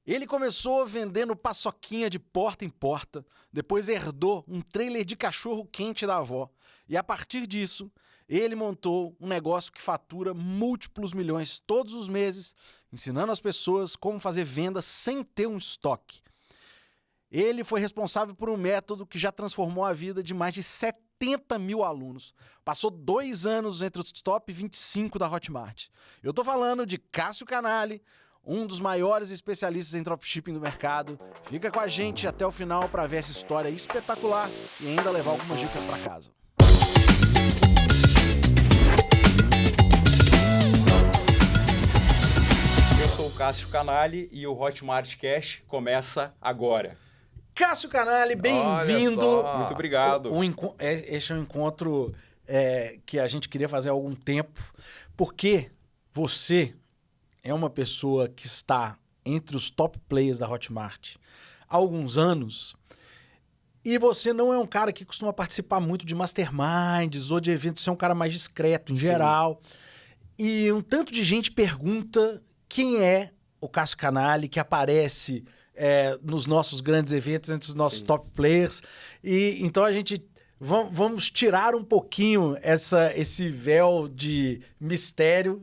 Ele começou vendendo paçoquinha de porta em porta, depois herdou um trailer de cachorro-quente da avó. E a partir disso, ele montou um negócio que fatura múltiplos milhões todos os meses, ensinando as pessoas como fazer vendas sem ter um estoque. Ele foi responsável por um método que já transformou a vida de mais de 70 mil alunos. Passou 2 anos entre os top 25 da Hotmart. Eu tô falando de Cássio Canali, um dos maiores especialistas em dropshipping do mercado. Fica com a gente até o final para ver essa história espetacular e ainda levar algumas dicas para casa. Eu sou o Cássio Canali e o Hotmart Cash começa agora. Cássio Canali, bem-vindo. Muito obrigado. Este é um encontro que a gente queria fazer há algum tempo, porque você é uma pessoa que está entre os top players da Hotmart há alguns anos e você não é um cara que costuma participar muito de masterminds ou de eventos, você é um cara mais discreto em geral. E um tanto de gente pergunta quem é o Cássio Canali, que aparece nos nossos grandes eventos, entre os nossos top players. E então a gente... Vamos tirar um pouquinho esse véu de mistério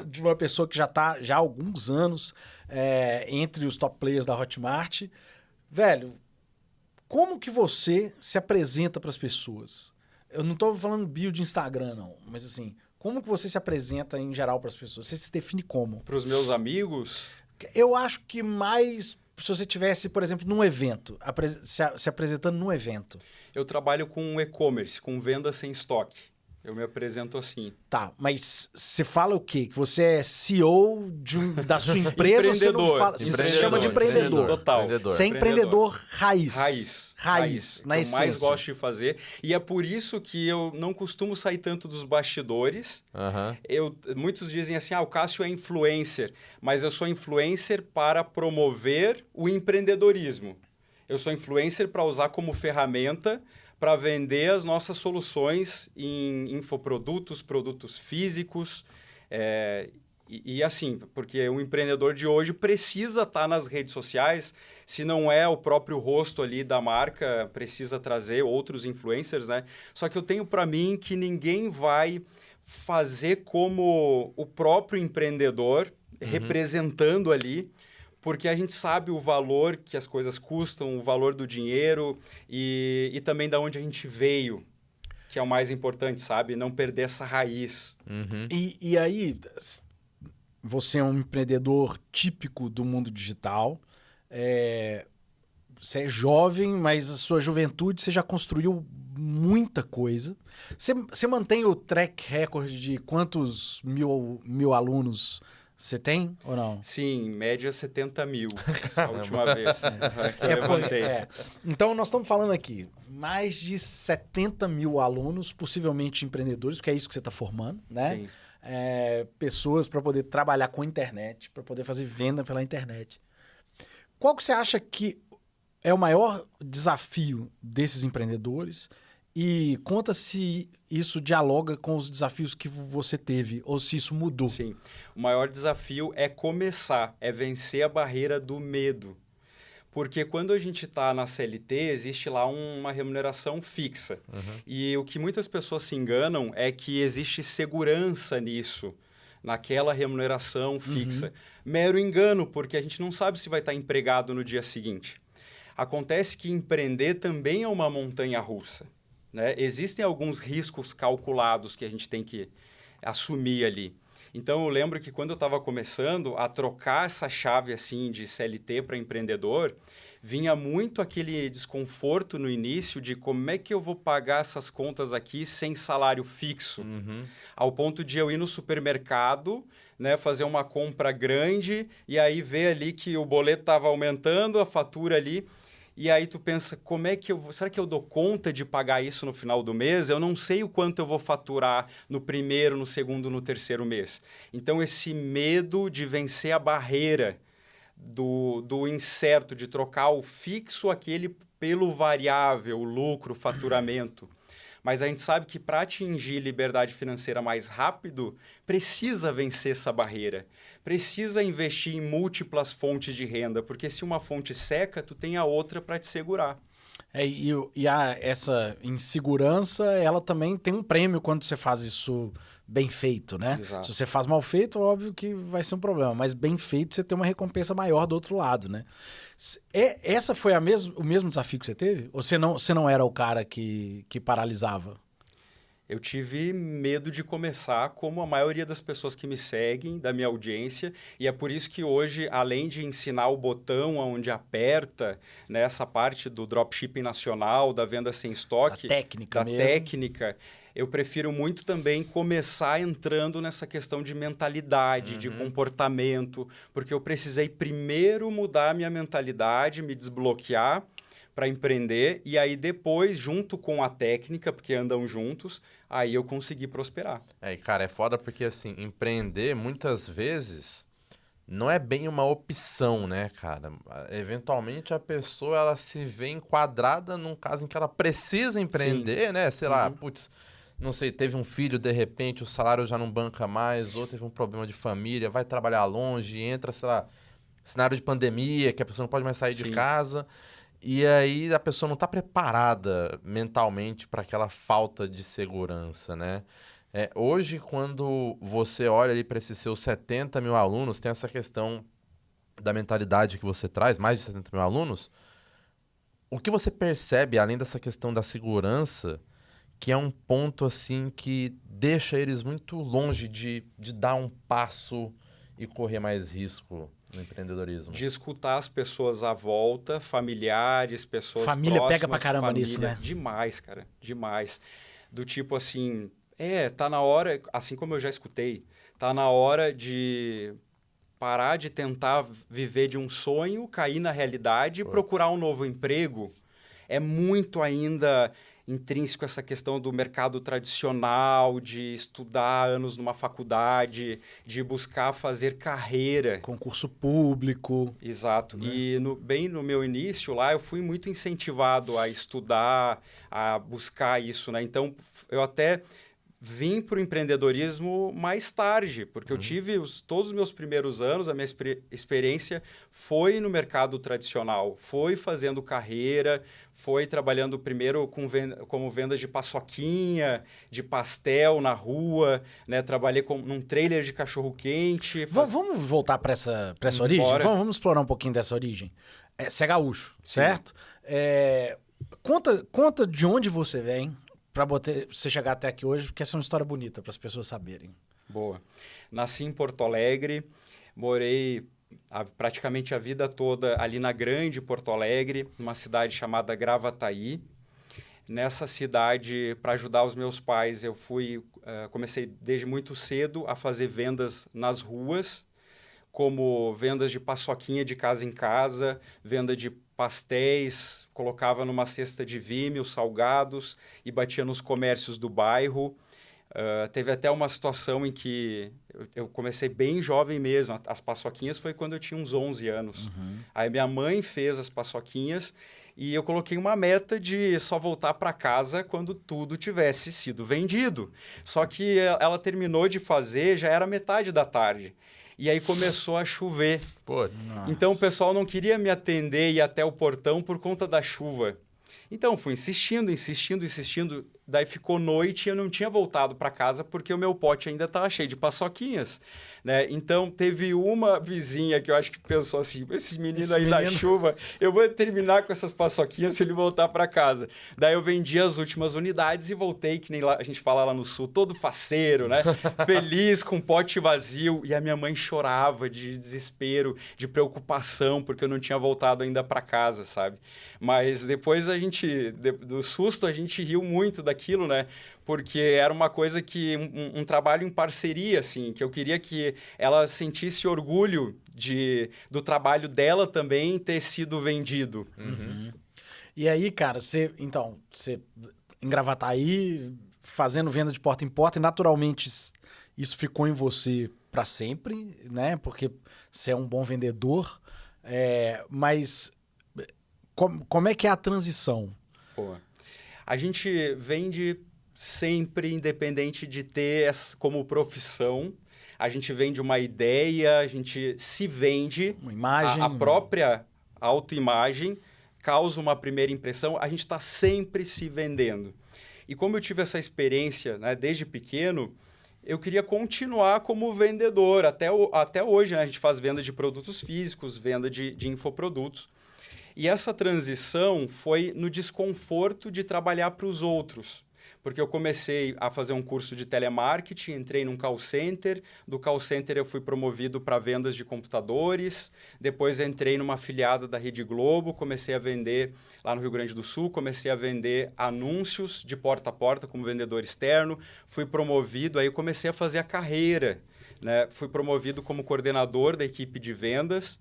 de uma pessoa que já está há alguns anos entre os top players da Hotmart. Velho, como que você se apresenta para as pessoas? Eu não estou falando bio de Instagram, não. Mas assim, como que você se apresenta em geral para as pessoas? Você se define como? Para os meus amigos? Eu acho que mais se você tivesse, por exemplo, num evento, se apresentando num evento. Eu trabalho com e-commerce, com venda sem estoque. Eu me apresento assim. Tá, mas você fala o quê? Que você é CEO da sua empresa ou você não fala? Você se chama de empreendedor. Total. Você é empreendedor raiz. Raiz, na essência. Eu mais gosto de fazer. E é por isso que eu não costumo sair tanto dos bastidores. Muitos dizem assim, o Cássio é influencer. Mas eu sou influencer para promover o empreendedorismo. Eu sou influencer para usar como ferramenta para vender as nossas soluções em infoprodutos, produtos físicos. E assim, porque o empreendedor de hoje precisa estar nas redes sociais. Se não é o próprio rosto ali da marca, precisa trazer outros influencers, né? Só que eu tenho para mim que ninguém vai fazer como o próprio empreendedor, representando ali, porque a gente sabe o valor que as coisas custam, o valor do dinheiro e também de onde a gente veio, que é o mais importante, sabe? Não perder essa raiz. E aí, você é um empreendedor típico do mundo digital. Você é jovem, mas a sua juventude você já construiu muita coisa. Você mantém o track record de quantos mil alunos você tem ou não? Sim, em média 70 mil, a última vez que eu levantei. Então, nós estamos falando aqui, mais de 70 mil alunos, possivelmente empreendedores, porque é isso que você está formando, né? Sim. Pessoas para poder trabalhar com a internet, para poder fazer venda pela internet. Qual que você acha que é o maior desafio desses empreendedores? E conta se isso dialoga com os desafios que você teve, ou se isso mudou. Sim. O maior desafio é começar, é vencer a barreira do medo. Porque quando a gente está na CLT, existe lá uma remuneração fixa. E o que muitas pessoas se enganam é que existe segurança nisso, naquela remuneração fixa. Mero engano, porque a gente não sabe se vai estar empregado no dia seguinte. Acontece que empreender também é uma montanha-russa. Né? Existem alguns riscos calculados que a gente tem que assumir ali. Então, eu lembro que quando eu estava começando a trocar essa chave assim, de CLT para empreendedor, vinha muito aquele desconforto no início de como é que eu vou pagar essas contas aqui sem salário fixo. Ao ponto de eu ir no supermercado, né, fazer uma compra grande e aí ver ali que o boleto estava aumentando, a fatura ali... E aí tu pensa, será que eu dou conta de pagar isso no final do mês? Eu não sei o quanto eu vou faturar no primeiro, no segundo, no terceiro mês. Então, esse medo de vencer a barreira do incerto, de trocar o fixo, aquele pelo variável, o lucro, o faturamento. Mas a gente sabe que para atingir liberdade financeira mais rápido, precisa vencer essa barreira. Precisa investir em múltiplas fontes de renda, porque se uma fonte seca, tu tem a outra para te segurar. Essa insegurança, ela também tem um prêmio quando você faz isso bem feito, né? Exato. Se você faz mal feito, óbvio que vai ser um problema, mas bem feito você tem uma recompensa maior do outro lado, né? Essa foi o mesmo desafio que você teve? Ou você não era o cara que paralisava? Eu tive medo de começar, como a maioria das pessoas que me seguem, da minha audiência, e é por isso que hoje, além de ensinar o botão onde aperta, né, essa parte do dropshipping nacional, da venda sem estoque, da técnica, eu prefiro muito também começar entrando nessa questão de mentalidade, de comportamento, porque eu precisei primeiro mudar a minha mentalidade, me desbloquear para empreender, e aí depois, junto com a técnica, porque andam juntos, aí eu consegui prosperar. E cara, é foda porque, assim, empreender, muitas vezes, não é bem uma opção, né, cara? Eventualmente, a pessoa, ela se vê enquadrada num caso em que ela precisa empreender, né? Sei lá, putz, não sei, teve um filho, de repente, o salário já não banca mais, ou teve um problema de família, vai trabalhar longe, entra, sei lá, cenário de pandemia, que a pessoa não pode mais sair de casa. E aí a pessoa não está preparada mentalmente para aquela falta de segurança, né? Hoje, quando você olha ali para esses seus 70 mil alunos, tem essa questão da mentalidade que você traz, mais de 70 mil alunos. O que você percebe, além dessa questão da segurança, que é um ponto assim que deixa eles muito longe de dar um passo e correr mais risco no empreendedorismo? De escutar as pessoas à volta, familiares, pessoas família próximas. Pega pra caramba nisso, né? Demais, cara. Demais. Do tipo assim, tá na hora, assim como eu já escutei, tá na hora de parar de tentar viver de um sonho, cair na realidade e procurar um novo emprego. É muito ainda intrínseco essa questão do mercado tradicional, de estudar anos numa faculdade, de buscar fazer carreira. Concurso público. Exato. Né? E bem no meu início lá, eu fui muito incentivado a estudar, a buscar isso, né? Então, eu até vim para o empreendedorismo mais tarde, porque eu tive todos os meus primeiros anos, a minha experiência foi no mercado tradicional, foi fazendo carreira, foi trabalhando primeiro como venda de paçoquinha, de pastel na rua, né? Trabalhei num trailer de cachorro-quente. Vamos voltar para essa origem? Vamos explorar um pouquinho dessa origem. Você é gaúcho, certo? Conta de onde você vem, para você chegar até aqui hoje, porque essa é uma história bonita para as pessoas saberem. Boa. Nasci em Porto Alegre, morei praticamente a vida toda ali na grande Porto Alegre, numa cidade chamada Gravataí. Nessa cidade, para ajudar os meus pais, eu comecei desde muito cedo a fazer vendas nas ruas, como vendas de paçoquinha de casa em casa, venda de pastéis, colocava numa cesta de Vime os salgados e batia nos comércios do bairro. Teve até uma situação em que eu comecei bem jovem mesmo. As paçoquinhas foi quando eu tinha uns 11 anos. Aí minha mãe fez as paçoquinhas e eu coloquei uma meta de só voltar para casa quando tudo tivesse sido vendido. Só que ela terminou de fazer, já era metade da tarde. E aí começou a chover. Então o pessoal não queria me atender e ir até o portão por conta da chuva. Então fui insistindo. Daí ficou noite e eu não tinha voltado para casa porque o meu pote ainda estava cheio de paçoquinhas. Né? Então teve uma vizinha que eu acho que pensou assim, esse menino aí na chuva, eu vou terminar com essas paçoquinhas se ele voltar para casa. Daí eu vendi as últimas unidades e voltei, que nem lá, a gente fala lá no sul, todo faceiro, né? Feliz, com o pote vazio. E a minha mãe chorava de desespero, de preocupação, porque eu não tinha voltado ainda para casa, sabe? Mas depois do susto, a gente riu muito daquilo, né? Porque era uma coisa que, um trabalho em parceria, assim, que eu queria que ela sentisse orgulho do trabalho dela também ter sido vendido. E aí, cara, você em Gravataí, fazendo venda de porta em porta, e naturalmente isso ficou em você para sempre, né? Porque você é um bom vendedor, mas como é que é a transição? Pô, a gente vende sempre, independente de ter essa como profissão. A gente vende uma ideia, a gente se vende. Uma imagem. A própria autoimagem causa uma primeira impressão. A gente está sempre se vendendo. E como eu tive essa experiência, né, desde pequeno, eu queria continuar como vendedor. Até hoje, né, a gente faz venda de produtos físicos, venda de infoprodutos. E essa transição foi no desconforto de trabalhar para os outros. Porque eu comecei a fazer um curso de telemarketing, entrei num call center, do call center eu fui promovido para vendas de computadores, depois entrei numa afiliada da Rede Globo, comecei a vender lá no Rio Grande do Sul, comecei a vender anúncios de porta a porta como vendedor externo, fui promovido, aí comecei a fazer a carreira, né? Fui promovido como coordenador da equipe de vendas,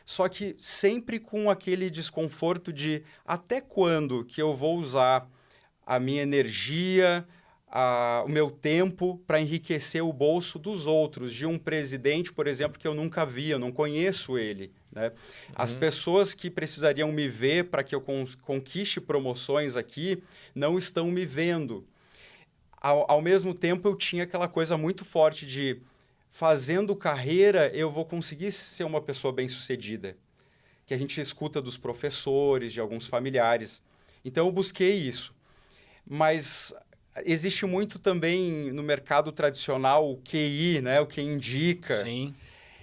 só que sempre com aquele desconforto de até quando que eu vou usar a minha energia, o meu tempo para enriquecer o bolso dos outros, de um presidente, por exemplo, que eu nunca vi, eu não conheço ele. Né? As pessoas que precisariam me ver para que eu conquiste promoções aqui não estão me vendo. Ao mesmo tempo, eu tinha aquela coisa muito forte de fazendo carreira, eu vou conseguir ser uma pessoa bem-sucedida, que a gente escuta dos professores, de alguns familiares. Então, eu busquei isso. Mas existe muito também no mercado tradicional o QI, né? O que indica. Sim.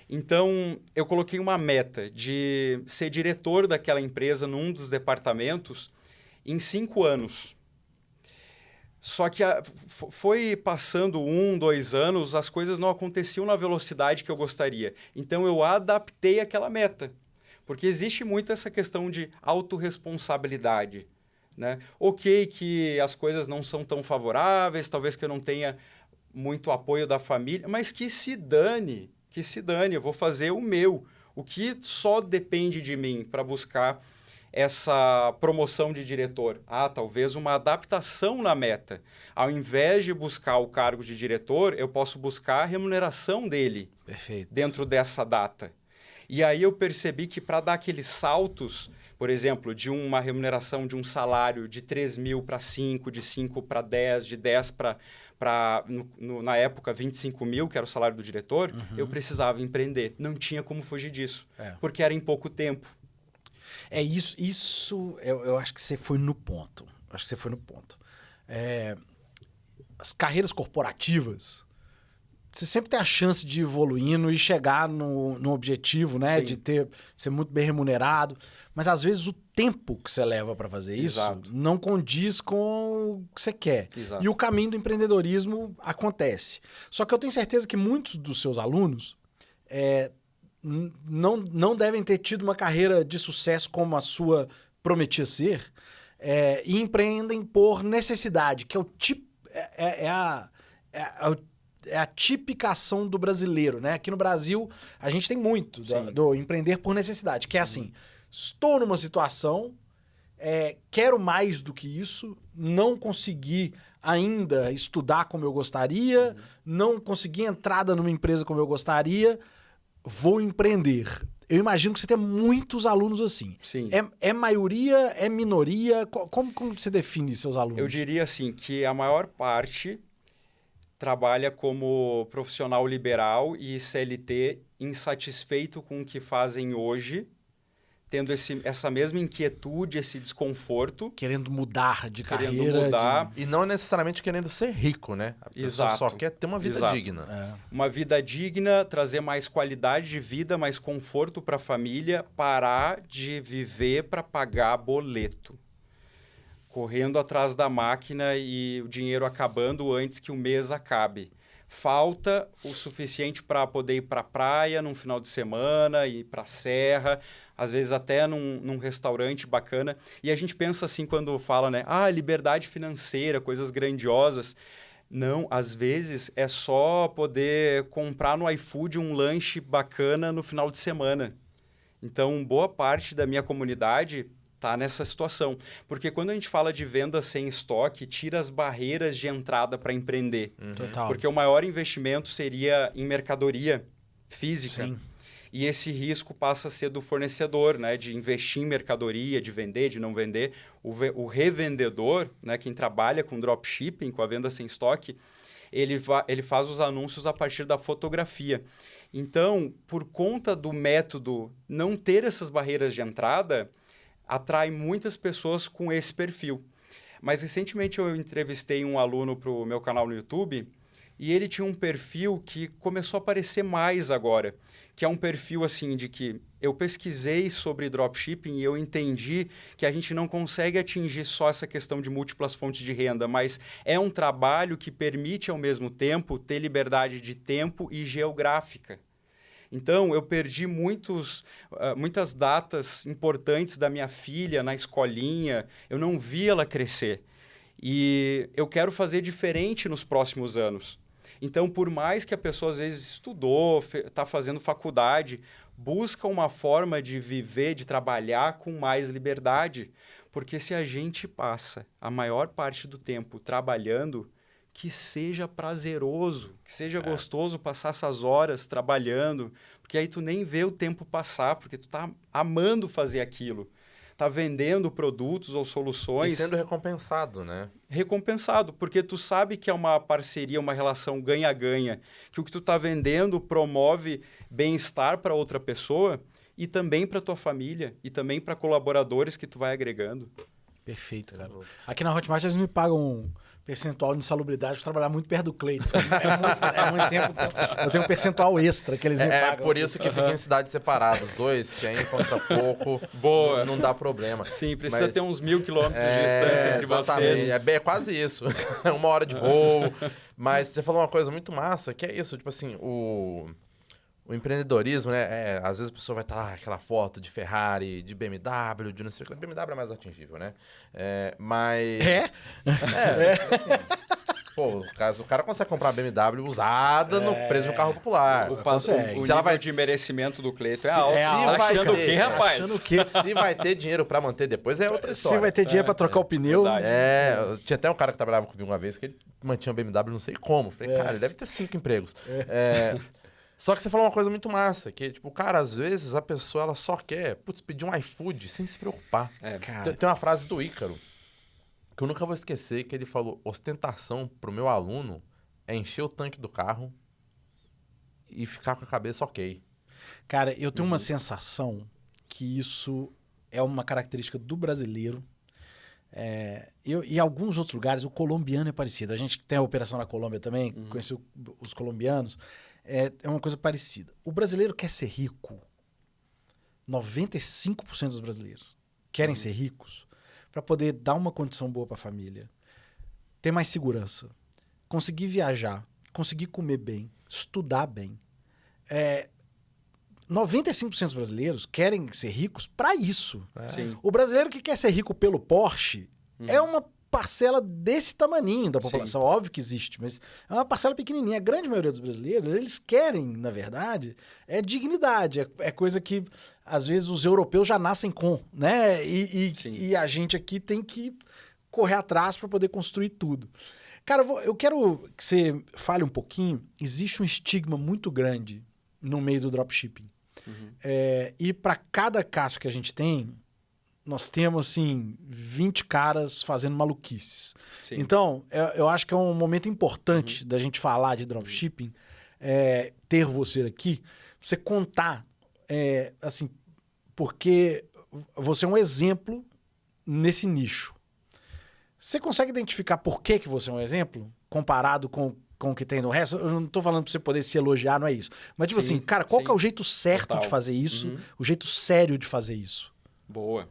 Então, eu coloquei uma meta de ser diretor daquela empresa num dos departamentos em 5 anos. Só que foi passando 1, 2 anos, as coisas não aconteciam na velocidade que eu gostaria. Então, eu adaptei aquela meta. Porque existe muito essa questão de autorresponsabilidade. Né? Ok que as coisas não são tão favoráveis, talvez que eu não tenha muito apoio da família, mas que se dane, eu vou fazer o meu. O que só depende de mim para buscar essa promoção de diretor? Talvez uma adaptação na meta. Ao invés de buscar o cargo de diretor, eu posso buscar a remuneração dele. Perfeito. Dentro dessa data. E aí eu percebi que para dar aqueles saltos, por exemplo, de uma remuneração de um salário de 3 mil para 5, de 5 para 10, de 10 para, na época, 25 mil, que era o salário do diretor, eu precisava empreender. Não tinha como fugir disso, porque era em pouco tempo. Isso eu acho que você foi no ponto. As carreiras corporativas, você sempre tem a chance de ir evoluindo e chegar no objetivo, né? Sim. De ser muito bem remunerado. Mas, às vezes, o tempo que você leva para fazer isso não condiz com o que você quer. Exato. E o caminho do empreendedorismo acontece. Só que eu tenho certeza que muitos dos seus alunos não devem ter tido uma carreira de sucesso como a sua prometia ser e empreendem por necessidade, que é o tipo... É a tipificação do brasileiro, né? Aqui no Brasil, a gente tem muito do empreender por necessidade, que é assim, estou numa situação, quero mais do que isso, não consegui ainda estudar como eu gostaria, não consegui entrada numa empresa como eu gostaria, vou empreender. Eu imagino que você tem muitos alunos assim. Sim. É maioria, é minoria? Como você define seus alunos? Eu diria assim, que a maior parte trabalha como profissional liberal e CLT insatisfeito com o que fazem hoje, tendo essa mesma inquietude, esse desconforto. Querendo mudar de carreira. Querendo mudar. E não necessariamente querendo ser rico, né? A pessoa só quer ter uma vida digna. Uma vida digna, trazer mais qualidade de vida, mais conforto para a família, parar de viver para pagar boleto. Correndo atrás da máquina e o dinheiro acabando antes que o mês acabe. Falta o suficiente para poder ir para a praia num final de semana, ir para a serra, às vezes até num restaurante bacana. E a gente pensa assim quando fala, né? Liberdade financeira, coisas grandiosas. Não, às vezes é só poder comprar no iFood um lanche bacana no final de semana. Então, boa parte da minha comunidade está nessa situação. Porque quando a gente fala de venda sem estoque, tira as barreiras de entrada para empreender. Total. Porque o maior investimento seria em mercadoria física. Sim. E esse risco passa a ser do fornecedor, né? De investir em mercadoria, de vender, de não vender. O revendedor, né? Quem trabalha com dropshipping, com a venda sem estoque, ele faz os anúncios a partir da fotografia. Então, por conta do método não ter essas barreiras de entrada, atrai muitas pessoas com esse perfil. Mas recentemente eu entrevistei um aluno para o meu canal no YouTube e ele tinha um perfil que começou a aparecer mais agora, que é um perfil assim de que eu pesquisei sobre dropshipping e eu entendi que a gente não consegue atingir só essa questão de múltiplas fontes de renda, mas é um trabalho que permite ao mesmo tempo ter liberdade de tempo e geográfica. Então, eu perdi muitas datas importantes da minha filha na escolinha, eu não vi ela crescer. E eu quero fazer diferente nos próximos anos. Então, por mais que a pessoa às vezes estudou, está fazendo faculdade, busca uma forma de viver, de trabalhar com mais liberdade. Porque se a gente passa a maior parte do tempo trabalhando, que seja prazeroso, que seja gostoso passar essas horas trabalhando, porque aí tu nem vê o tempo passar, porque tu tá amando fazer aquilo. Tá vendendo produtos ou soluções. E sendo recompensado, né? Recompensado, porque tu sabe que é uma parceria, uma relação ganha-ganha, que o que tu tá vendendo promove bem-estar para outra pessoa e também para tua família e também para colaboradores que tu vai agregando. Perfeito, cara. Aqui na Hotmart eles me pagam um percentual de insalubridade para trabalhar muito perto do Cleiton. É muito tempo. Eu tenho um percentual extra que eles me pagam. É por isso que fica em cidades separadas, os dois, que aí encontra pouco. Boa. Não dá problema. Sim, precisa ter uns 1.000 quilômetros de distância entre vocês. É quase isso. 1 hora de voo. Mas você falou uma coisa muito massa, que é isso, tipo assim, o empreendedorismo, né? Às vezes a pessoa vai estar lá, aquela foto de Ferrari, de BMW, de não sei o que. BMW é mais atingível, né? Mas... assim... Pô, o cara consegue comprar BMW usada no preço de um carro popular. O nível de merecimento do Cleiton é alto. Achando o quê, rapaz? Achando o quê? Se vai ter dinheiro pra manter depois é outra história. Se vai ter dinheiro pra trocar o pneu. Tinha até um cara que trabalhava comigo uma vez que ele mantinha um BMW não sei como. Falei, cara, ele deve ter 5 empregos. Só que você falou uma coisa muito massa, que, tipo, cara, às vezes a pessoa ela só quer, pedir um iFood sem se preocupar. Tem uma frase do Ícaro, que eu nunca vou esquecer, que ele falou, ostentação pro meu aluno é encher o tanque do carro e ficar com a cabeça ok. Cara, eu tenho uma sensação que isso é uma característica do brasileiro. Em alguns outros lugares, o colombiano é parecido. A gente tem a operação na Colômbia também, conheceu os colombianos. É uma coisa parecida. O brasileiro quer ser rico. 95% dos brasileiros querem ser ricos para poder dar uma condição boa para a família, ter mais segurança, conseguir viajar, conseguir comer bem, estudar bem. 95% dos brasileiros querem ser ricos para isso. O brasileiro que quer ser rico pelo Porsche é uma parcela desse tamaninho da população. Óbvio que existe, mas é uma parcela pequenininha. A grande maioria dos brasileiros, eles querem, na verdade, dignidade. É coisa que, às vezes, os europeus já nascem com, né? E a gente aqui tem que correr atrás para poder construir tudo. Cara, eu quero que você fale um pouquinho. Existe um estigma muito grande no meio do dropshipping. E para cada caso que a gente tem, nós temos, assim, 20 caras fazendo maluquices. Então, eu acho que é um momento importante da gente falar de dropshipping, ter você aqui, você contar, assim, porque você é um exemplo nesse nicho. Você consegue identificar por que você é um exemplo, comparado com o que tem no resto? Eu não tô falando pra você poder se elogiar, não é isso. Mas, tipo assim, cara, qual que é o jeito certo de fazer isso, o jeito sério de fazer isso? Boa.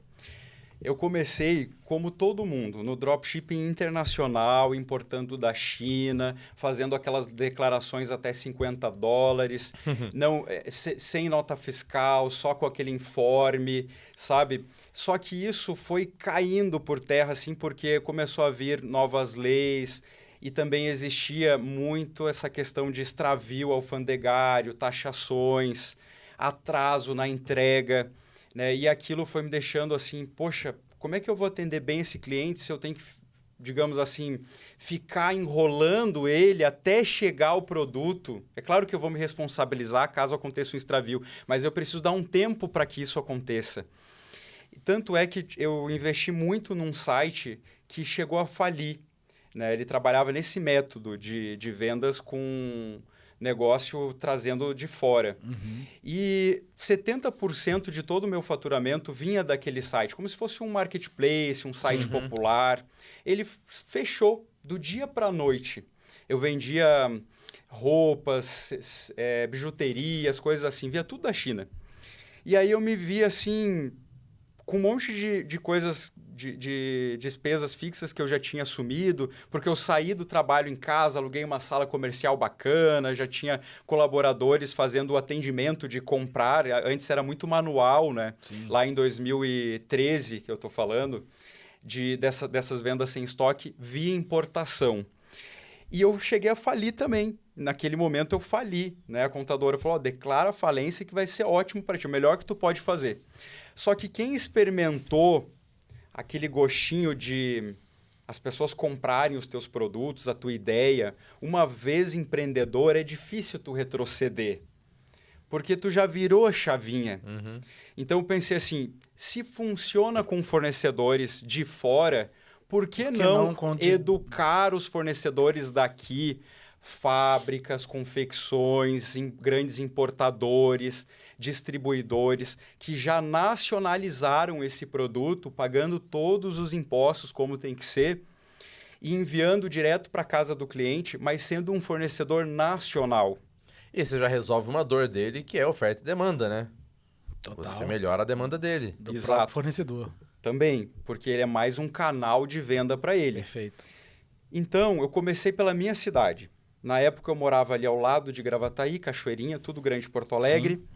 Eu comecei, como todo mundo, no dropshipping internacional, importando da China, fazendo aquelas declarações até $50, não, sem nota fiscal, só com aquele informe, sabe? Só que isso foi caindo por terra, assim, porque começou a vir novas leis e também existia muito essa questão de extravio alfandegário, taxações, atraso na entrega. Né? E aquilo foi me deixando assim, poxa, como é que eu vou atender bem esse cliente se eu tenho que digamos assim, ficar enrolando ele até chegar ao produto. É claro que eu vou me responsabilizar caso aconteça um extravio, mas eu preciso dar um tempo para que isso aconteça. Tanto é que eu investi muito num site que chegou a falir, né? Ele trabalhava nesse método de vendas com negócio trazendo de fora. E 70% de todo o meu faturamento vinha daquele site, como se fosse um marketplace, um site popular. Ele fechou do dia para a noite. Eu vendia roupas, bijuterias, coisas assim, via tudo da China. E aí eu me vi assim, com um monte de coisas, de despesas fixas que eu já tinha assumido, porque eu saí do trabalho em casa, aluguei uma sala comercial bacana, já tinha colaboradores fazendo o atendimento de comprar. Antes era muito manual, né? Sim. Lá em 2013, que eu estou falando, dessas vendas sem estoque via importação. E eu cheguei a falir também. Naquele momento eu fali, né? A contadora falou, declara a falência que vai ser ótimo para ti, o melhor que tu pode fazer. Só que quem experimentou aquele gostinho de as pessoas comprarem os teus produtos, a tua ideia, uma vez empreendedor, é difícil tu retroceder. Porque tu já virou a chavinha. Então eu pensei assim, se funciona com fornecedores de fora, por que não educar os fornecedores daqui, fábricas, confecções, grandes importadores, distribuidores que já nacionalizaram esse produto, pagando todos os impostos como tem que ser e enviando direto para a casa do cliente, mas sendo um fornecedor nacional. E você já resolve uma dor dele, que é oferta e demanda, né? Total. Você melhora a demanda dele. Do Exato. próprio fornecedor. Também, porque ele é mais um canal de venda para ele. Perfeito. Então, eu comecei pela minha cidade. Na época, eu morava ali ao lado de Gravataí, Cachoeirinha, tudo grande Porto Alegre. Sim.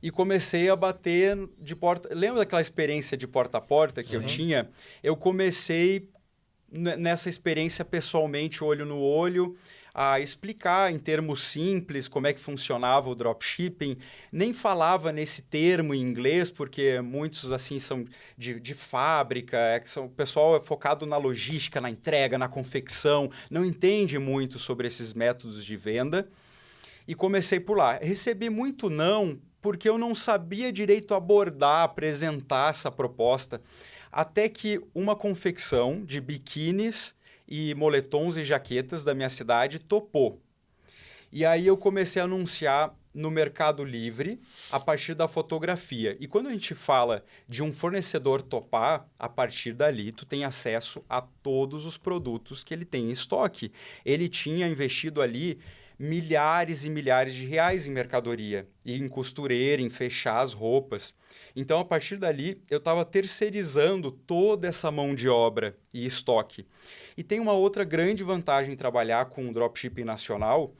E comecei a bater de porta... Lembra daquela experiência de porta a porta que eu tinha? Eu comecei nessa experiência pessoalmente, olho no olho, a explicar em termos simples como é que funcionava o dropshipping. Nem falava nesse termo em inglês, porque muitos assim são de fábrica, o pessoal é focado na logística, na entrega, na confecção, não entende muito sobre esses métodos de venda. E comecei por lá. Recebi muito não, porque eu não sabia direito abordar, apresentar essa proposta. Até que uma confecção de biquínis e moletons e jaquetas da minha cidade topou. E aí eu comecei a anunciar no Mercado Livre a partir da fotografia. E quando a gente fala de um fornecedor topar, a partir dali tu tem acesso a todos os produtos que ele tem em estoque. Ele tinha investido ali milhares e milhares de reais em mercadoria, e em costureira, em fechar as roupas. Então, a partir dali, eu estava terceirizando toda essa mão de obra e estoque. E tem uma outra grande vantagem em trabalhar com dropshipping nacional,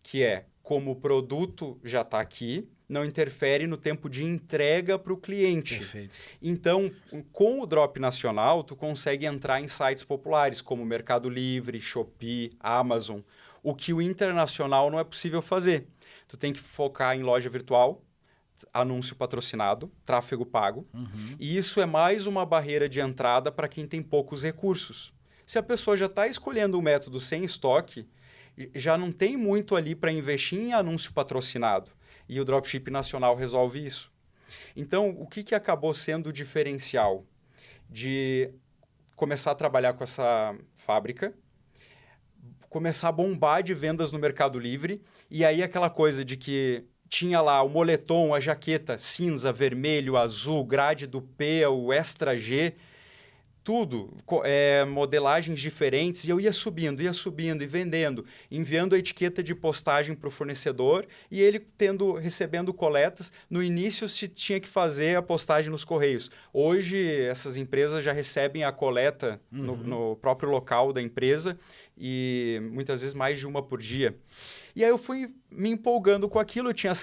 que é, como o produto já está aqui, não interfere no tempo de entrega para o cliente. Perfeito. Então, com o drop nacional, tu consegue entrar em sites populares, como Mercado Livre, Shopee, Amazon, o que o internacional não é possível fazer. Tu tem que focar em loja virtual, anúncio patrocinado, tráfego pago, e isso é mais uma barreira de entrada para quem tem poucos recursos. Se a pessoa já está escolhendo um método sem estoque, já não tem muito ali para investir em anúncio patrocinado, e o dropship nacional resolve isso. Então, o que acabou sendo o diferencial de começar a trabalhar com essa fábrica, começar a bombar de vendas no Mercado Livre, e aí aquela coisa de que tinha lá o moletom, a jaqueta cinza, vermelho, azul, grade do P, o Extra G, tudo, modelagens diferentes, e eu ia subindo e vendendo, enviando a etiqueta de postagem para o fornecedor e ele recebendo coletas. No início se tinha que fazer a postagem nos correios. Hoje essas empresas já recebem a coleta no próprio local da empresa e muitas vezes mais de uma por dia. E aí eu fui me empolgando com aquilo, eu tinha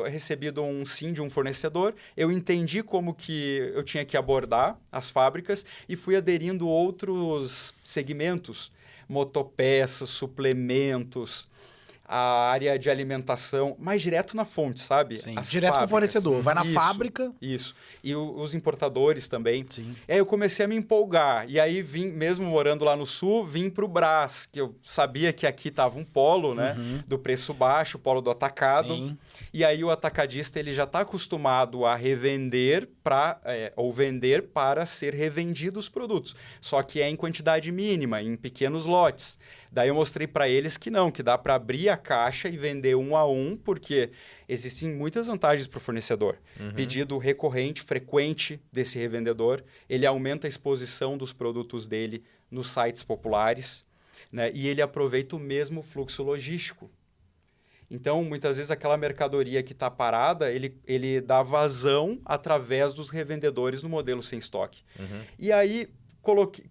recebido um sim de um fornecedor, eu entendi como que eu tinha que abordar as fábricas e fui aderindo outros segmentos, motopeças, suplementos, a área de alimentação, mais direto na fonte, sabe? Sim, As direto com o fábricas. fornecedor. Vai na Isso, fábrica. Isso. E os importadores também. Sim. E aí eu comecei a me empolgar. E aí vim, mesmo morando lá no sul, vim para o Brás, que eu sabia que aqui estava um polo, né? Do preço baixo, o polo do atacado. Sim. E aí o atacadista ele já está acostumado a revender ou vender para ser revendido os produtos. Só que é em quantidade mínima, em pequenos lotes. Daí eu mostrei para eles que não, que dá para abrir a caixa e vender 1 a 1, porque existem muitas vantagens para o fornecedor. Pedido recorrente, frequente desse revendedor, ele aumenta a exposição dos produtos dele nos sites populares, né? E ele aproveita o mesmo fluxo logístico. Então, muitas vezes, aquela mercadoria que está parada, ele dá vazão através dos revendedores no modelo sem estoque. E aí,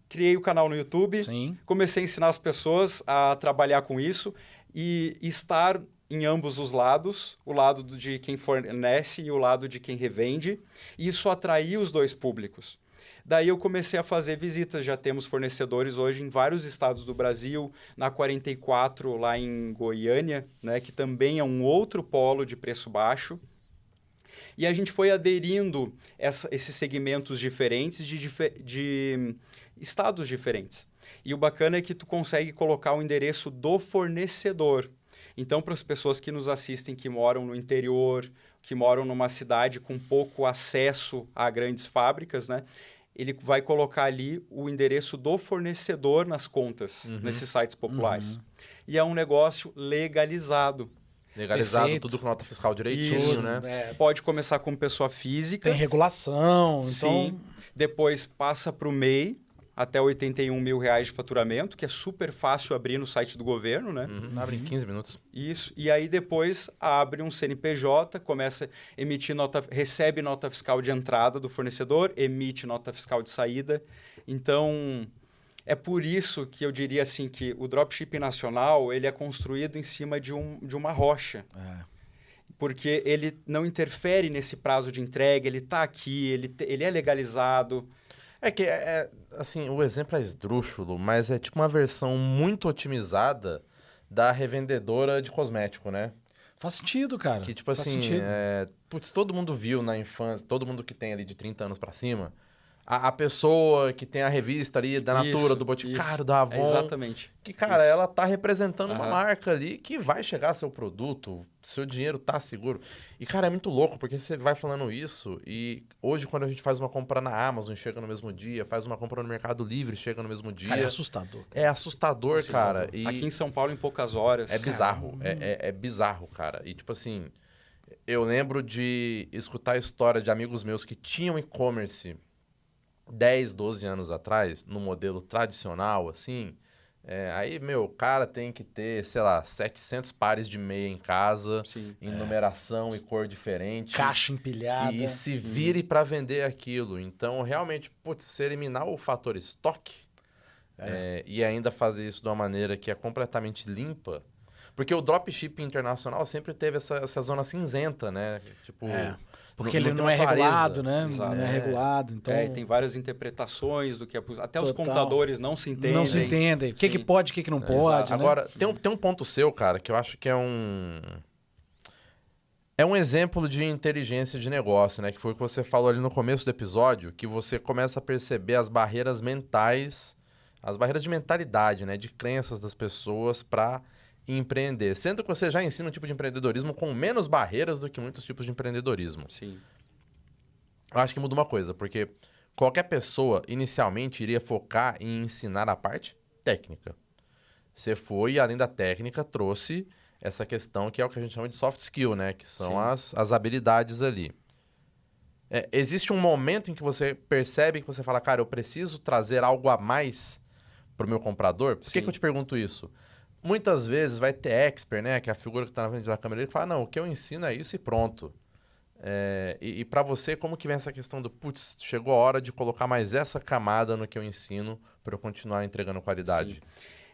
criei o canal no YouTube, Sim. comecei a ensinar as pessoas a trabalhar com isso e estar em ambos os lados, o lado de quem fornece e o lado de quem revende. E isso atraiu os dois públicos. Daí eu comecei a fazer visitas, já temos fornecedores hoje em vários estados do Brasil, na 44 lá em Goiânia, né, que também é um outro polo de preço baixo. E a gente foi aderindo esses segmentos diferentes de estados diferentes. E o bacana é que tu consegue colocar o endereço do fornecedor. Então, para as pessoas que nos assistem, que moram no interior, que moram numa cidade com pouco acesso a grandes fábricas, né? Ele vai colocar ali o endereço do fornecedor nas contas, nesses sites populares. E é um negócio legalizado. Legalizado, Perfeito. tudo com nota fiscal direitinho, Isso, né? É, Pode começar como pessoa física. tem regulação, então... Sim. Depois passa para o MEI, até R$81 mil de faturamento, que é super fácil abrir no site do governo, né? Abre em 15 minutos. Isso. E aí depois abre um CNPJ, começa a emitir recebe nota fiscal de entrada do fornecedor, emite nota fiscal de saída. Então, é por isso que eu diria assim que o dropshipping nacional, ele é construído em cima de uma rocha. Porque ele não interfere nesse prazo de entrega, ele está aqui, ele é legalizado. É que, assim, o exemplo é esdrúxulo, mas é tipo uma versão muito otimizada da revendedora de cosmético, né? Faz sentido, cara. Que, tipo Faz assim, sentido. putz, todo mundo viu na infância, todo mundo que tem ali de 30 anos pra cima, a pessoa que tem a revista ali da Natura, Isso, do Boticário, isso. da Avon. Exatamente. Que, cara, Isso. ela tá representando uma Aham. marca ali que vai chegar seu produto, seu dinheiro tá seguro. E, cara, é muito louco, porque você vai falando isso e hoje quando a gente faz uma compra na Amazon, chega no mesmo dia, faz uma compra no Mercado Livre, chega no mesmo dia. Cara, é assustador. É assustador, cara. E Aqui em São Paulo, em poucas horas. é bizarro. É bizarro, cara. E, tipo assim, eu lembro de escutar a história de amigos meus que tinham e-commerce 10, 12 anos atrás, no modelo tradicional, assim. Aí, meu, o cara tem que ter, sei lá, 700 pares de meia em casa, Sim. em numeração e cor diferente. Caixa empilhada. E se vire para vender aquilo. Então, realmente, putz, se eliminar o fator estoque e ainda fazer isso de uma maneira que é completamente limpa. Porque o dropshipping internacional sempre teve essa zona cinzenta, né? Tipo, Porque ele tem não uma é clareza. regulado, né? Exato. Não é regulado, então... E tem várias interpretações do que é possível. Até os Total. computadores não se entendem. Não se entendem. O que Sim. pode, o que não pode, né? Agora, tem um ponto seu, cara, que eu acho que é um exemplo de inteligência de negócio, né? Que foi o que você falou ali no começo do episódio, que você começa a perceber as barreiras mentais, as barreiras de mentalidade, né? De crenças das pessoas para empreender. Sendo que você já ensina um tipo de empreendedorismo com menos barreiras do que muitos tipos de empreendedorismo. Sim. Eu acho que muda uma coisa, porque qualquer pessoa inicialmente iria focar em ensinar a parte técnica. Você foi e, além da técnica, trouxe essa questão que é o que a gente chama de soft skill, né? Que são as habilidades ali. Existe um momento em que você percebe que você fala, cara, eu preciso trazer algo a mais para o meu comprador? Por que eu te pergunto isso? Muitas vezes vai ter expert, né? Que é a figura que está na frente da câmera, ele fala, não, o que eu ensino é isso e pronto. E para você, como que vem essa questão do, putz, chegou a hora de colocar mais essa camada no que eu ensino para eu continuar entregando qualidade? Sim.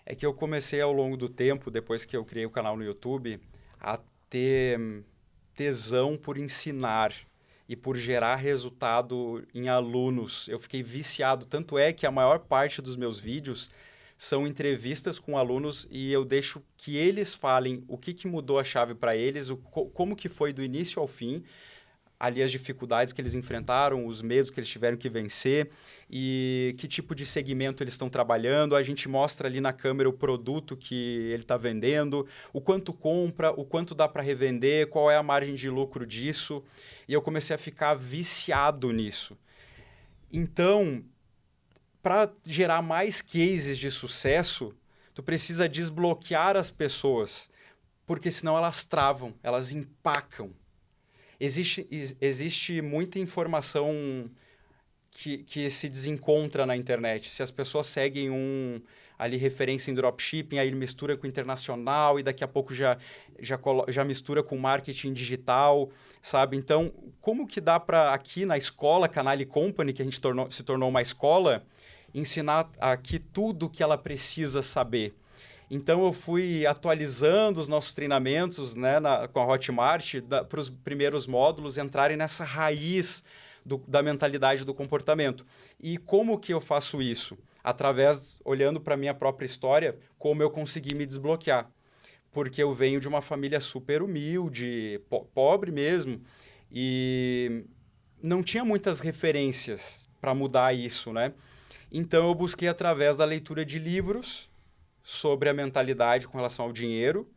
É que eu comecei ao longo do tempo, depois que eu criei o canal no YouTube, a ter tesão por ensinar e por gerar resultado em alunos. Eu fiquei viciado, tanto é que a maior parte dos meus vídeos são entrevistas com alunos e eu deixo que eles falem o que mudou a chave para eles, como que foi do início ao fim, ali as dificuldades que eles enfrentaram, os medos que eles tiveram que vencer e que tipo de segmento eles estão trabalhando. A gente mostra ali na câmera o produto que ele está vendendo, o quanto compra, o quanto dá para revender, qual é a margem de lucro disso. E eu comecei a ficar viciado nisso. Então, para gerar mais cases de sucesso, tu precisa desbloquear as pessoas, porque senão elas travam, elas empacam. Existe muita informação que se desencontra na internet. Se as pessoas seguem ali referência em dropshipping, aí ele mistura com internacional e daqui a pouco já mistura com marketing digital, sabe? Então, como que dá para aqui na escola, Canale Company, que a gente se tornou uma escola, ensinar aqui tudo que ela precisa saber? Então, eu fui atualizando os nossos treinamentos, né, com a Hotmart para os primeiros módulos entrarem nessa raiz da mentalidade do comportamento. E como que eu faço isso? Olhando para a minha própria história, como eu consegui me desbloquear. Porque eu venho de uma família super humilde, pobre mesmo, e não tinha muitas referências para mudar isso, né? Então, eu busquei através da leitura de livros sobre a mentalidade com relação ao dinheiro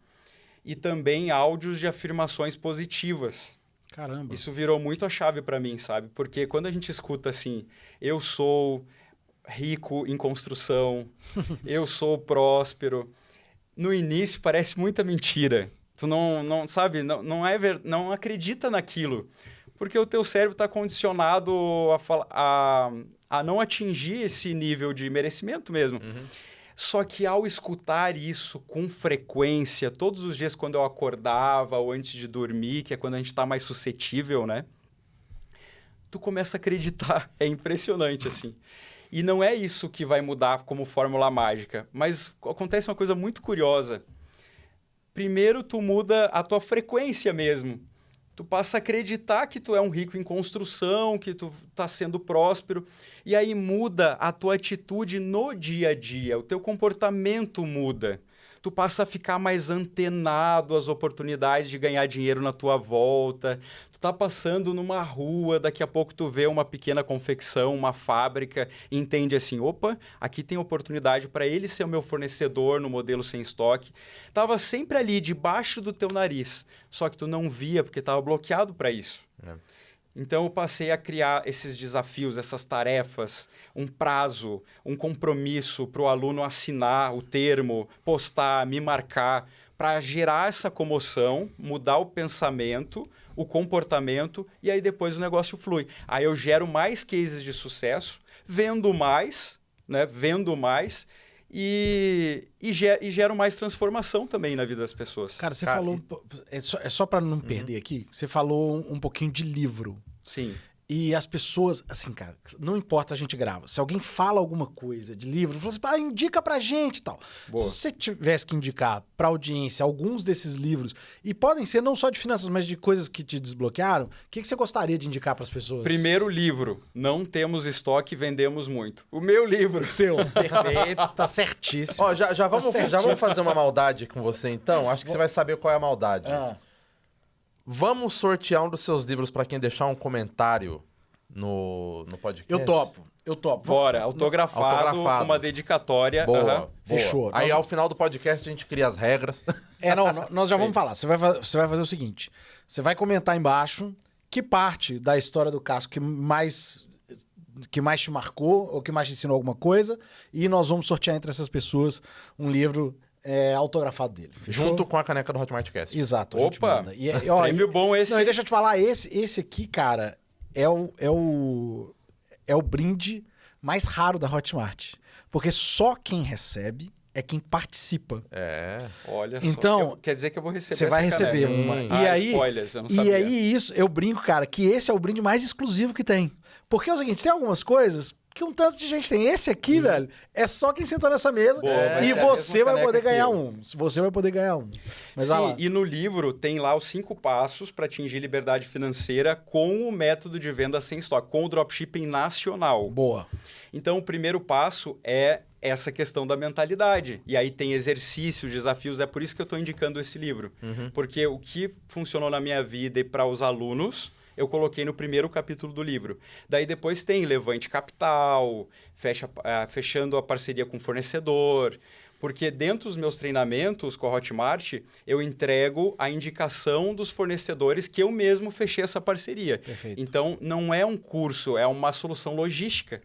e também áudios de afirmações positivas. Caramba. Isso virou muito a chave para mim, sabe? Porque quando a gente escuta assim, eu sou rico em construção, eu sou próspero, no início parece muita mentira. Tu não sabe, não acredita naquilo, porque o teu cérebro está condicionado a não atingir esse nível de merecimento mesmo. Uhum. Só que ao escutar isso com frequência, todos os dias quando eu acordava ou antes de dormir, que é quando a gente está mais suscetível, né? Tu começa a acreditar. É impressionante, assim. E não é isso que vai mudar como fórmula mágica, mas acontece uma coisa muito curiosa. Primeiro, tu muda a tua frequência mesmo. Tu passa a acreditar que tu é um rico em construção, que tu tá sendo próspero, e aí muda a tua atitude no dia a dia, o teu comportamento muda. Tu passa a ficar mais antenado às oportunidades de ganhar dinheiro na tua volta. Tu tá passando numa rua, daqui a pouco tu vê uma pequena confecção, uma fábrica, e entende assim, opa, aqui tem oportunidade para ele ser o meu fornecedor no modelo sem estoque. Tava sempre ali, debaixo do teu nariz, só que tu não via porque estava bloqueado para isso. Então, eu passei a criar esses desafios, essas tarefas, um prazo, um compromisso para o aluno assinar o termo, postar, me marcar, para gerar essa comoção, mudar o pensamento, o comportamento, e aí depois o negócio flui. Aí eu gero mais cases de sucesso, vendo mais, né? E gero mais transformação também na vida das pessoas. Cara, você falou... É só para não perder aqui, você falou um pouquinho de livro. Sim. E as pessoas, assim, cara, não importa, a gente grava. Se alguém fala alguma coisa de livro, fala assim, indica pra gente e tal. Boa. Se você tivesse que indicar pra audiência alguns desses livros, e podem ser não só de finanças, mas de coisas que te desbloquearam, o que você gostaria de indicar pras pessoas? Primeiro livro, Não Temos Estoque, Vendemos Muito. O meu livro. Seu, perfeito, tá certíssimo. Ó, já vamos fazer uma maldade com você, então? Acho que você vai saber qual é a maldade. Vamos sortear um dos seus livros para quem deixar um comentário no podcast? Eu topo. Bora, autografado, uma dedicatória. Boa. Fechou. Aí ao final do podcast a gente cria as regras. Nós já vamos falar. Você vai fazer o seguinte, você vai comentar embaixo que parte da história do Cássio que mais te marcou ou que mais te ensinou alguma coisa e nós vamos sortear entre essas pessoas um livro... autografado dele. Fechou? Junto com a caneca do Hotmartcast. Exato. Opa! Prêmio bom esse. Não, e deixa eu te falar, esse aqui, cara, é o brinde mais raro da Hotmart. Porque só quem recebe é quem participa. Olha então, só. Quer dizer que eu vou receber você vai receber caneca. uma. E aí, spoilers, eu não sabia. E aí, eu brinco, cara, que esse é o brinde mais exclusivo que tem. Porque é o seguinte, tem algumas coisas que um tanto de gente tem. Esse aqui, velho, é só quem sentou nessa mesa e você vai poder ganhar um. Você vai poder ganhar um. Mas sim, e no livro tem lá os 5 passos para atingir liberdade financeira com o método de venda sem estoque, com o dropshipping nacional. Boa. Então, o primeiro passo é essa questão da mentalidade. E aí tem exercícios, desafios, é por isso que eu estou indicando esse livro. Porque o que funcionou na minha vida e para os alunos, eu coloquei no primeiro capítulo do livro. Daí depois tem levante capital, fechando a parceria com o fornecedor. Porque dentro dos meus treinamentos com a Hotmart, eu entrego a indicação dos fornecedores que eu mesmo fechei essa parceria. Perfeito. Então, não é um curso, é uma solução logística.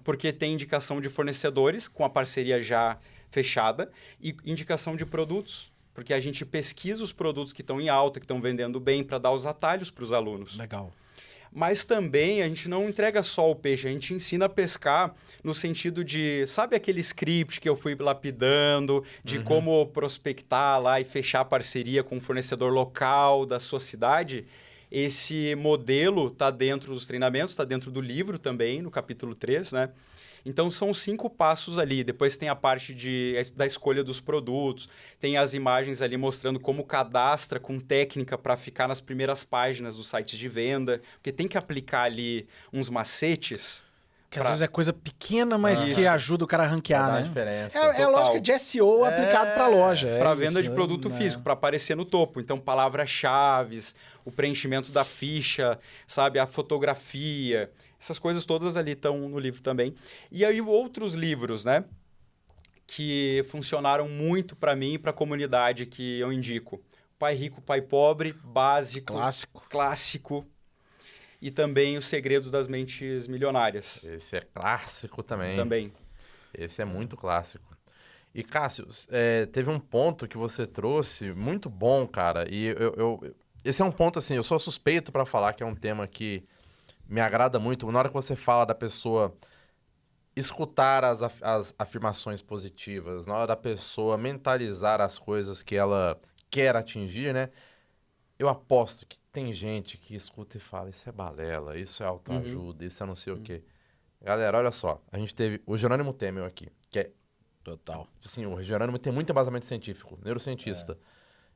Porque tem indicação de fornecedores com a parceria já fechada e indicação de produtos. Porque a gente pesquisa os produtos que estão em alta, que estão vendendo bem, para dar os atalhos para os alunos. Legal. Mas também a gente não entrega só o peixe, a gente ensina a pescar no sentido de, sabe aquele script que eu fui lapidando, de como prospectar lá e fechar parceria com um fornecedor local da sua cidade? Esse modelo está dentro dos treinamentos, está dentro do livro também, no capítulo 3, né? Então, são 5 passos ali. Depois tem a parte da escolha dos produtos, tem as imagens ali mostrando como cadastra com técnica para ficar nas primeiras páginas dos sites de venda, porque tem que aplicar ali uns macetes. Que às vezes é coisa pequena, mas que ajuda o cara a ranquear, né? A diferença. É a lógica de SEO aplicado para loja. Para venda de produto físico, para aparecer no topo. Então, palavras-chave, o preenchimento da ficha, sabe? A fotografia. Essas coisas todas ali estão no livro também. E aí, outros livros, né? Que funcionaram muito para mim e para a comunidade que eu indico. Pai Rico, Pai Pobre, básico. Clássico. E também Os Segredos das Mentes Milionárias. Esse é clássico também. Também. Esse é muito clássico. E, Cássio, teve um ponto que você trouxe muito bom, cara. E esse é um ponto, assim, eu sou suspeito para falar que é um tema que me agrada muito. Na hora que você fala da pessoa escutar as afirmações positivas, na hora da pessoa mentalizar as coisas que ela quer atingir, né? Eu aposto que tem gente que escuta e fala, isso é balela, isso é autoajuda, isso é não sei o quê. Galera, olha só, a gente teve o Jerônimo Temel aqui, que é... Total. Assim, o Jerônimo tem muito embasamento científico, neurocientista.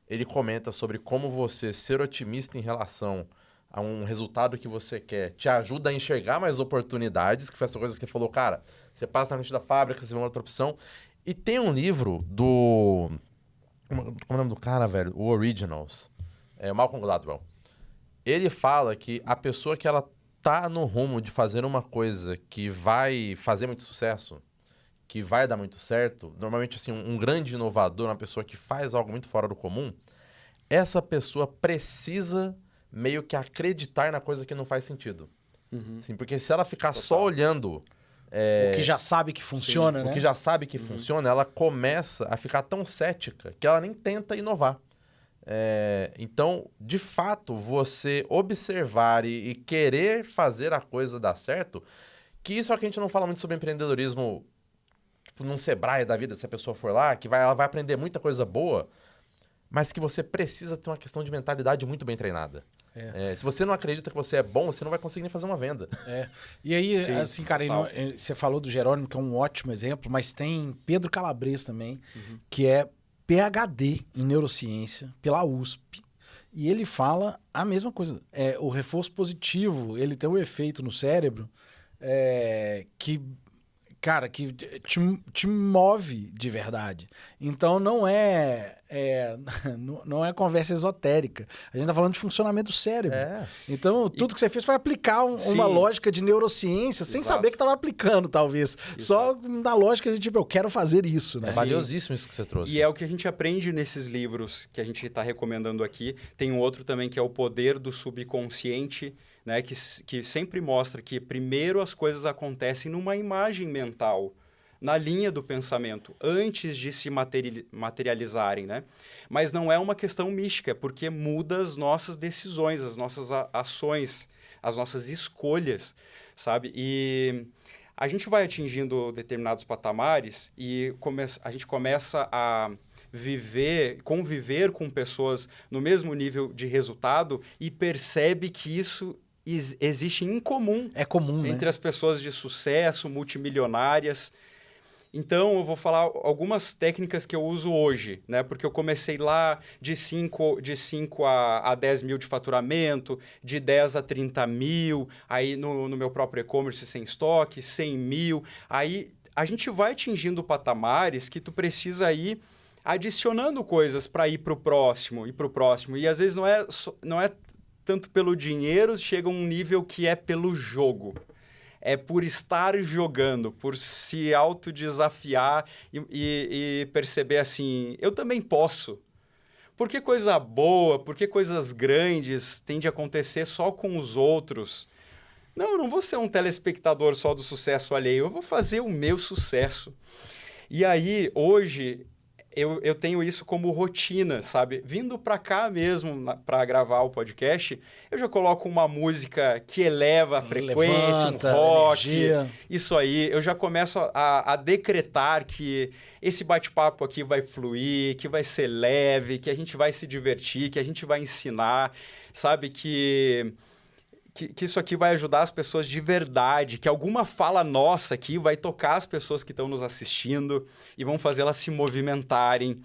Ele comenta sobre como você ser otimista em relação a um resultado que você quer te ajuda a enxergar mais oportunidades, que foi essa coisa que você falou, cara, você passa na frente da fábrica, você vê uma outra opção. E tem um livro do... Como é o nome do cara, velho? O Originals. É o Malcolm Gladwell. Ele fala que a pessoa que ela tá no rumo de fazer uma coisa que vai fazer muito sucesso, que vai dar muito certo, normalmente assim, um grande inovador, uma pessoa que faz algo muito fora do comum, essa pessoa precisa meio que acreditar na coisa que não faz sentido. Assim, porque se ela ficar só olhando... o que já sabe que funciona, né? O que já sabe que funciona, ela começa a ficar tão cética que ela nem tenta inovar. Então, de fato, você observar e querer fazer a coisa dar certo, que isso é que a gente não fala muito sobre empreendedorismo, tipo, num Sebrae da vida, se a pessoa for lá, que ela vai aprender muita coisa boa, mas que você precisa ter uma questão de mentalidade muito bem treinada. Se você não acredita que você é bom, você não vai conseguir nem fazer uma venda. E aí, assim, cara, você falou do Jerônimo, que é um ótimo exemplo, mas tem Pedro Calabres também, que é PhD em neurociência pela USP. E ele fala a mesma coisa. O reforço positivo, ele tem um efeito no cérebro que, cara, que te move de verdade. Então, não é conversa esotérica. A gente tá falando de funcionamento do cérebro. Então, tudo que você fez foi aplicar uma lógica de neurociência sem saber que estava aplicando, talvez. Só na lógica de, tipo, eu quero fazer isso, né? É valiosíssimo isso que você trouxe. E é o que a gente aprende nesses livros que a gente está recomendando aqui. Tem um outro também que é O Poder do Subconsciente, né, que sempre mostra que primeiro as coisas acontecem numa imagem mental, na linha do pensamento, antes de se materializarem, né? Mas não é uma questão mística, porque muda as nossas decisões, as nossas ações, as nossas escolhas, sabe? E a gente vai atingindo determinados patamares e a gente começa a conviver com pessoas no mesmo nível de resultado e percebe que isso existe em comum. É comum, entre né? as pessoas de sucesso, multimilionárias. Então, eu vou falar algumas técnicas que eu uso hoje, né? Porque eu comecei lá de 5 a 10 mil de faturamento, de 10 a 30 mil, aí no meu próprio e-commerce sem estoque, 100 mil. Aí a gente vai atingindo patamares que tu precisa ir adicionando coisas para ir para o próximo, e às vezes não é tanto pelo dinheiro, chega a um nível que é pelo jogo. É por estar jogando, por se autodesafiar e perceber assim, eu também posso. Por que coisa boa, por que coisas grandes tendem a acontecer só com os outros? Não, eu não vou ser um telespectador só do sucesso alheio, eu vou fazer o meu sucesso. E aí, hoje, eu tenho isso como rotina, sabe? Vindo para cá mesmo, para gravar o podcast, eu já coloco uma música que eleva a frequência, um rock, energia. Isso aí. Eu já começo a decretar que esse bate-papo aqui vai fluir, que vai ser leve, que a gente vai se divertir, que a gente vai ensinar, sabe? Que isso aqui vai ajudar as pessoas de verdade, que alguma fala nossa aqui vai tocar as pessoas que estão nos assistindo e vão fazer elas se movimentarem.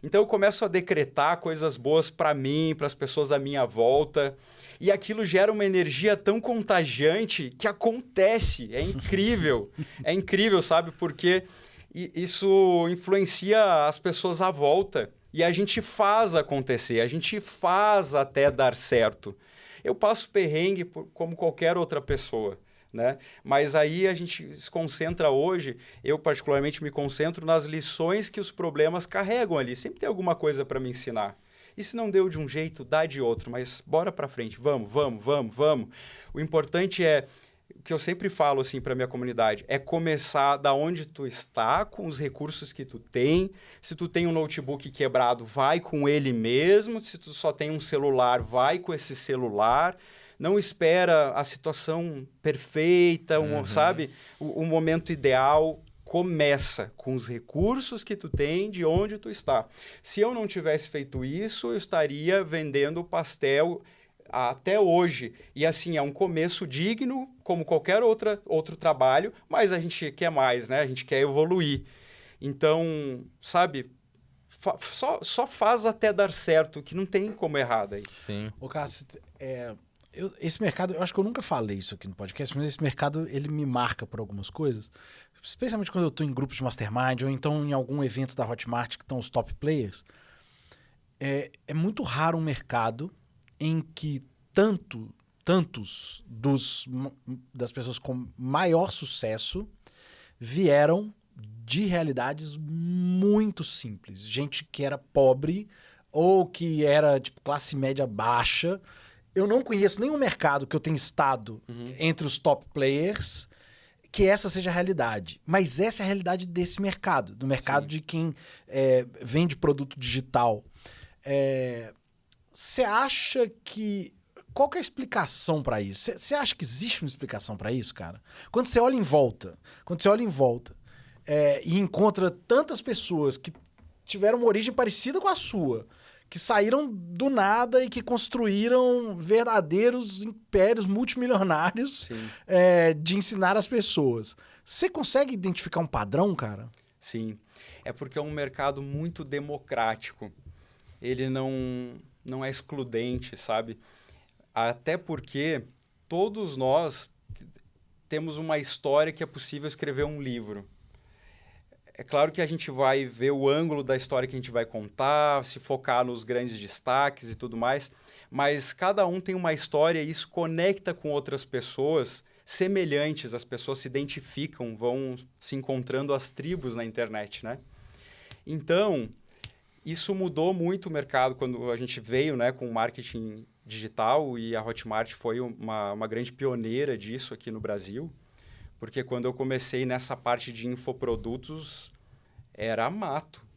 Então eu começo a decretar coisas boas para mim, para as pessoas à minha volta, e aquilo gera uma energia tão contagiante que acontece, é incrível. É incrível, sabe? Porque isso influencia as pessoas à volta e a gente faz acontecer, a gente faz até dar certo. Eu passo perrengue como qualquer outra pessoa, né? Mas aí a gente se concentra hoje, eu particularmente me concentro nas lições que os problemas carregam ali. Sempre tem alguma coisa para me ensinar. E se não deu de um jeito, dá de outro. Mas bora para frente, vamos. O importante é, o que eu sempre falo assim para minha comunidade, é começar da onde tu está, com os recursos que tu tem. Se tu tem um notebook quebrado, vai com ele mesmo. Se tu só tem um celular, vai com esse celular. Não espera a situação perfeita, sabe? O momento ideal. Começa com os recursos que tu tem, de onde tu está. Se eu não tivesse feito isso, eu estaria vendendo pastel até hoje. E assim, é um começo digno, como qualquer outro trabalho, mas a gente quer mais, né? A gente quer evoluir. Então, sabe, só faz até dar certo, que não tem como errar aí. Sim. Ô, Cássio, esse mercado, eu acho que eu nunca falei isso aqui no podcast, mas esse mercado, ele me marca por algumas coisas, especialmente quando eu estou em grupos de mastermind ou então em algum evento da Hotmart que estão os top players. É muito raro um mercado em que tantos das pessoas com maior sucesso vieram de realidades muito simples. Gente que era pobre ou que era tipo classe média baixa. Eu não conheço nenhum mercado que eu tenha estado entre os top players que essa seja a realidade. Mas essa é a realidade desse mercado, do mercado de quem vende produto digital. Você acha que... Qual que é a explicação para isso? Você acha que existe uma explicação para isso, cara? Quando você olha em volta, e encontra tantas pessoas que tiveram uma origem parecida com a sua, que saíram do nada e que construíram verdadeiros impérios multimilionários de ensinar as pessoas. Você consegue identificar um padrão, cara? Sim. É porque é um mercado muito democrático. Ele não é excludente, sabe? Até porque todos nós temos uma história que é possível escrever um livro. É claro que a gente vai ver o ângulo da história que a gente vai contar, se focar nos grandes destaques e tudo mais, mas cada um tem uma história e isso conecta com outras pessoas semelhantes, as pessoas se identificam, vão se encontrando as tribos na internet, né? Então, isso mudou muito o mercado quando a gente veio, né, com o marketing digital, e a Hotmart foi uma grande pioneira disso aqui no Brasil, porque quando eu comecei nessa parte de infoprodutos, era mato.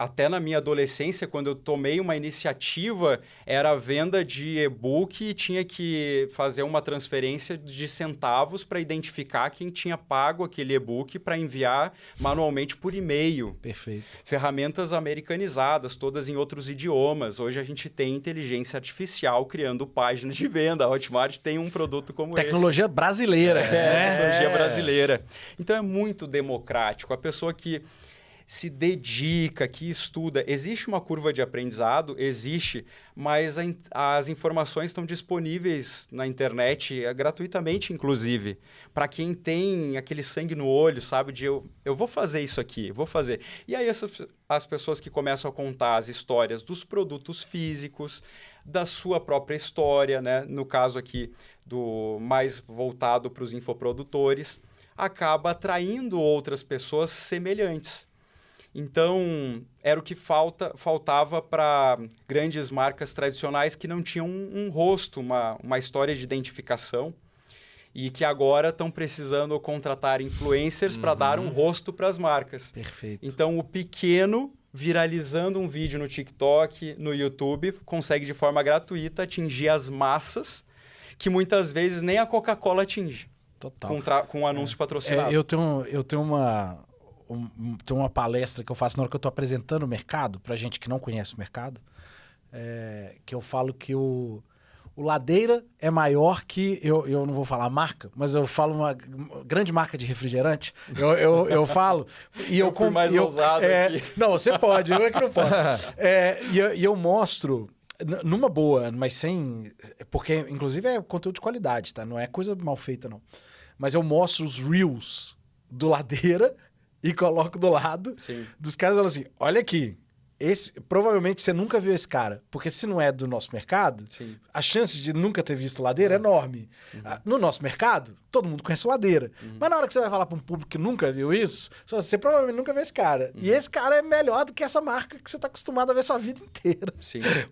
Até na minha adolescência, quando eu tomei uma iniciativa, era a venda de e-book e tinha que fazer uma transferência de centavos para identificar quem tinha pago aquele e-book para enviar manualmente por e-mail. Perfeito. Ferramentas americanizadas, todas em outros idiomas. Hoje a gente tem inteligência artificial criando páginas de venda. A Hotmart tem um produto como Tecnologia esse. Brasileira. Tecnologia brasileira. Então é muito democrático. A pessoa que... se dedica, que estuda. Existe uma curva de aprendizado? Existe, mas as informações estão disponíveis na internet, gratuitamente, inclusive, para quem tem aquele sangue no olho, sabe? De eu vou fazer isso aqui, vou fazer. E aí as pessoas que começam a contar as histórias dos produtos físicos, da sua própria história, né? No caso aqui, do mais voltado para os infoprodutores, acaba atraindo outras pessoas semelhantes. Então, era o que faltava para grandes marcas tradicionais que não tinham um rosto, uma história de identificação, e que agora estão precisando contratar influencers para dar um rosto para as marcas. Perfeito. Então, o pequeno, viralizando um vídeo no TikTok, no YouTube, consegue de forma gratuita atingir as massas, que muitas vezes nem a Coca-Cola atinge. Total. Com um anúncio patrocinado. Eu tenho uma palestra que eu faço na hora que eu estou apresentando o mercado, para gente que não conhece o mercado, que eu falo que o Ladeira é maior que... Eu não vou falar marca, mas eu falo uma grande marca de refrigerante. Eu falo... E eu fui mais ousado aqui. Não, você pode, eu é que não posso. E eu mostro... Numa boa, mas sem... Porque, inclusive, é conteúdo de qualidade, tá? Não é coisa mal feita, não. Mas eu mostro os Reels do Ladeira e coloco do lado dos caras e falo assim, olha aqui, provavelmente você nunca viu esse cara, porque se não é do nosso mercado, a chance de nunca ter visto Ladeira é enorme. No nosso mercado, todo mundo conhece o Ladeira. Mas na hora que você vai falar para um público que nunca viu isso, você provavelmente nunca viu esse cara. E esse cara é melhor do que essa marca que você está acostumado a ver sua vida inteira.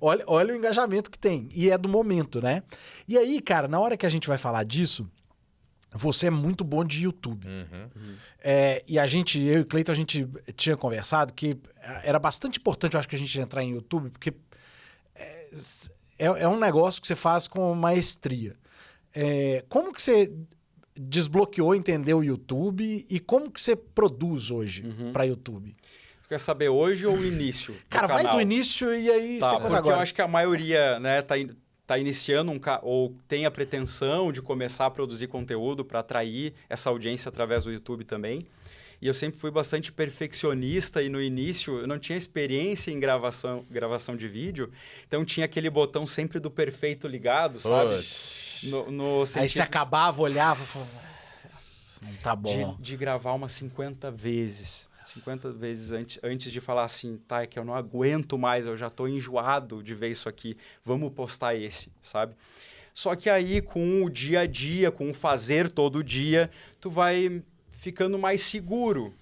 Olha o engajamento que tem. E é do momento, né? E aí, cara, na hora que a gente vai falar disso, você é muito bom de YouTube. E eu e o Cleiton, a gente tinha conversado que era bastante importante, eu acho, que a gente entrar em YouTube, porque é um negócio que você faz com maestria. Como que você desbloqueou, entendeu o YouTube e como que você produz hoje para YouTube? Você quer saber hoje ou o início? Cara, vai do início e aí você conta porque agora. Eu acho que a maioria, né, tá iniciando ou tem a pretensão de começar a produzir conteúdo para atrair essa audiência através do YouTube também. E eu sempre fui bastante perfeccionista e no início eu não tinha experiência em gravação de vídeo, então tinha aquele botão sempre do perfeito ligado, sabe? No sentido... Aí você acabava, olhava e falava, não tá bom. De gravar umas 50 vezes. 50 vezes antes de falar assim, tá, é que eu não aguento mais, eu já tô enjoado de ver isso aqui, vamos postar esse, sabe? Só que aí, com o dia a dia, com o fazer todo dia, tu vai ficando mais seguro,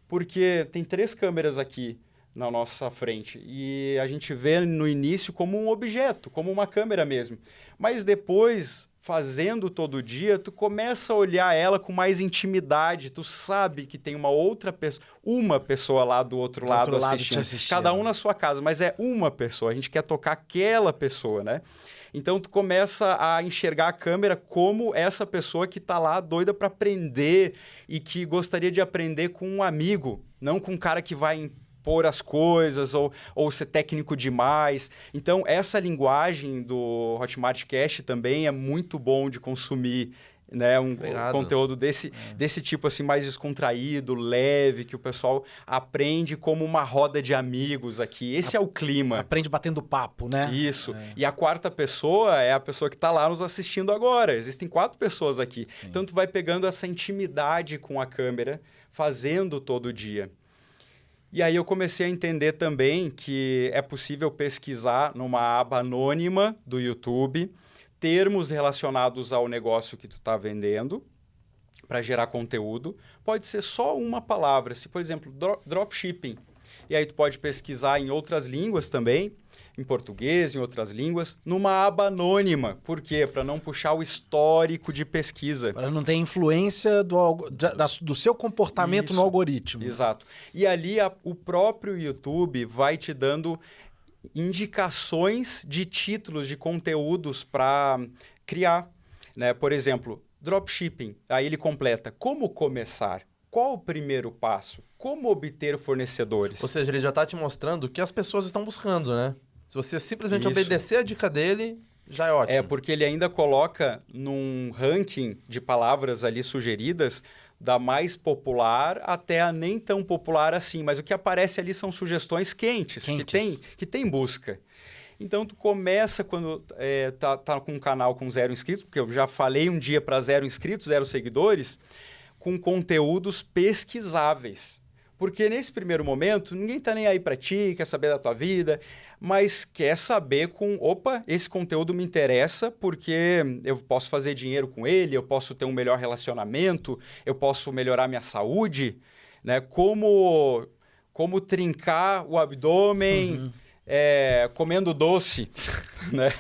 porque tem 3 câmeras aqui na nossa frente e a gente vê no início como um objeto, como uma câmera mesmo, mas depois... fazendo todo dia, tu começa a olhar ela com mais intimidade, tu sabe que tem uma pessoa lá do outro lado assistindo, cada um na sua casa, mas é uma pessoa, a gente quer tocar aquela pessoa, né? Então tu começa a enxergar a câmera como essa pessoa que tá lá doida para aprender e que gostaria de aprender com um amigo, não com um cara que vai impor as coisas ou ser técnico demais. Então, essa linguagem do Hotmart Cash também é muito bom de consumir, né? Um conteúdo desse tipo assim, mais descontraído, leve, que o pessoal aprende como uma roda de amigos aqui. Esse é o clima. Aprende batendo papo, né? Isso. E a quarta pessoa é a pessoa que está lá nos assistindo agora. Existem 4 pessoas aqui. Sim. Então, tu vai pegando essa intimidade com a câmera, fazendo todo dia. E aí eu comecei a entender também que é possível pesquisar numa aba anônima do YouTube termos relacionados ao negócio que tu está vendendo para gerar conteúdo. Pode ser só uma palavra, se por exemplo, dropshipping. E aí tu pode pesquisar em outras línguas também, em português, em outras línguas, numa aba anônima. Por quê? Para não puxar o histórico de pesquisa. Para não ter influência do seu comportamento no algoritmo. Exato. E ali o próprio YouTube vai te dando indicações de títulos, de conteúdos para criar. Né? Por exemplo, dropshipping. Aí ele completa, como começar? Qual o primeiro passo? Como obter fornecedores? Ou seja, ele já está te mostrando o que as pessoas estão buscando, né? Se você simplesmente obedecer a dica dele, já é ótimo. É, porque ele ainda coloca num ranking de palavras ali sugeridas, da mais popular até a nem tão popular assim. Mas o que aparece ali são sugestões quentes. Que tem busca. Então, tu começa quando tá com um canal com 0 inscritos, porque eu já falei um dia para 0 inscritos, 0 seguidores, com conteúdos pesquisáveis. Porque nesse primeiro momento, ninguém tá nem aí para ti, quer saber da tua vida, mas quer saber esse conteúdo me interessa porque eu posso fazer dinheiro com ele, eu posso ter um melhor relacionamento, eu posso melhorar minha saúde, né? Como trincar o abdômen, comendo doce, né?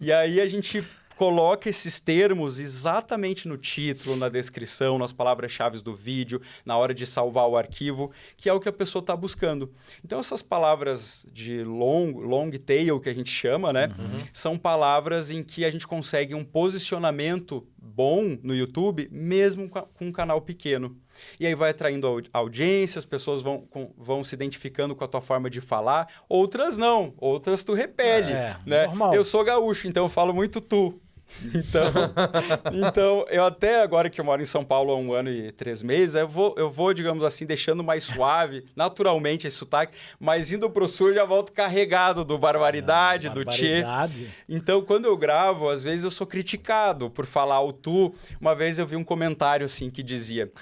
E aí a gente coloca esses termos exatamente no título, na descrição, nas palavras-chave do vídeo, na hora de salvar o arquivo, que é o que a pessoa está buscando. Então, essas palavras de long tail, que a gente chama, né? São palavras em que a gente consegue um posicionamento bom no YouTube, mesmo com um canal pequeno. E aí vai atraindo audiência, as pessoas vão se identificando com a tua forma de falar. Outras não, outras tu repele. Né? Normal. Eu sou gaúcho, então eu falo muito tu. Então, eu até agora que eu moro em São Paulo há 1 ano e 3 meses, eu vou, digamos assim, deixando mais suave, naturalmente, esse sotaque, mas indo pro sul já volto carregado do barbaridade, do tchê. Então, quando eu gravo, às vezes eu sou criticado por falar o tu. Uma vez eu vi um comentário assim que dizia: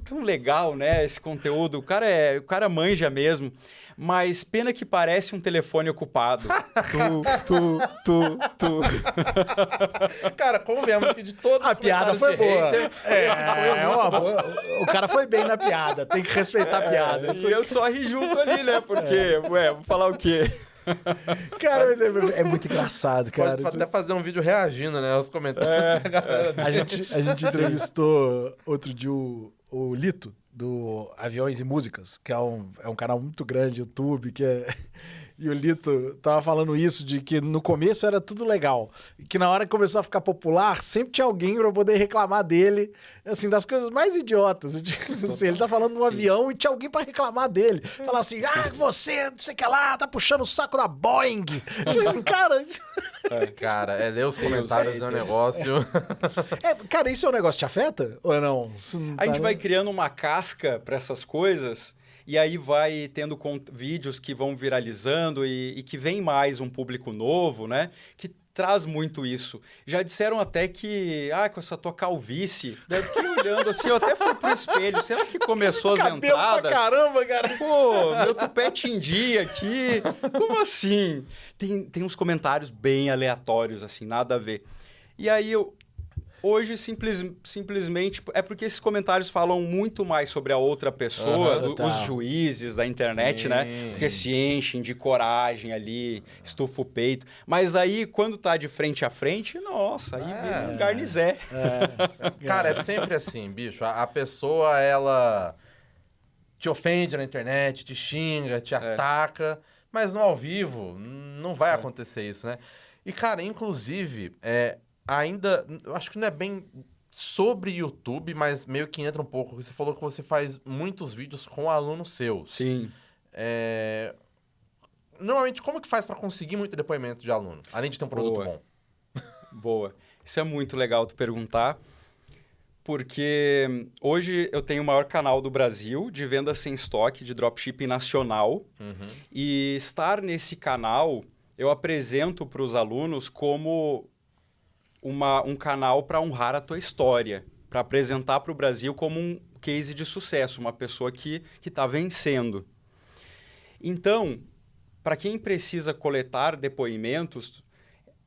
tão legal, né, esse conteúdo, o cara manja mesmo. Mas pena que parece um telefone ocupado. tu. Cara, convenhamos que de todos a piada foi boa. Hater, O cara foi bem na piada. Tem que respeitar a piada. E eu só ri junto ali, né? Porque, vou falar o quê? Cara, mas é muito engraçado, cara. Pode até fazer um vídeo reagindo, né? Aos comentários da galera. A gente entrevistou outro dia o Lito, do Aviões e Músicas, que é um canal muito grande, YouTube, E o Lito tava falando isso, de que no começo era tudo legal. E que na hora que começou a ficar popular, sempre tinha alguém pra poder reclamar dele, assim, das coisas mais idiotas. Assim, ele tá falando num avião e tinha alguém pra reclamar dele. Falar assim, você, não sei o que lá, tá puxando o saco da Boeing. Tipo assim, cara... Cara, ler os comentários é um negócio... Cara, isso é um negócio que te afeta? Ou não? A gente vai criando uma casca pra essas coisas... E aí vai tendo vídeos que vão viralizando e que vem mais um público novo, né? Que traz muito isso. Já disseram até que, com essa tua calvície, eu fiquei olhando assim, eu até fui pro espelho, será que começou as entradas? Pra caramba, cara! Pô, meu tupete em dia aqui, como assim? Tem uns comentários bem aleatórios, assim, nada a ver. E aí hoje, simplesmente, é porque esses comentários falam muito mais sobre a outra pessoa, os juízes da internet, né? Porque se enchem de coragem ali, estufa o peito. Mas aí, quando tá de frente a frente, nossa, aí vira um garnizé. Cara, é sempre assim, bicho. A pessoa, ela te ofende na internet, te xinga, te ataca, mas no ao vivo não vai acontecer isso, né? E, cara, inclusive... Ainda, eu acho que não é bem sobre YouTube, mas meio que entra um pouco. Você falou que você faz muitos vídeos com alunos seus. Sim. Normalmente, como que faz para conseguir muito depoimento de aluno? Além de ter um produto bom. Boa. Isso é muito legal tu perguntar, porque hoje eu tenho o maior canal do Brasil de venda sem estoque, de dropshipping nacional. E estar nesse canal, eu apresento para os alunos como... um canal para honrar a tua história, para apresentar para o Brasil como um case de sucesso, uma pessoa que está vencendo. Então, para quem precisa coletar depoimentos,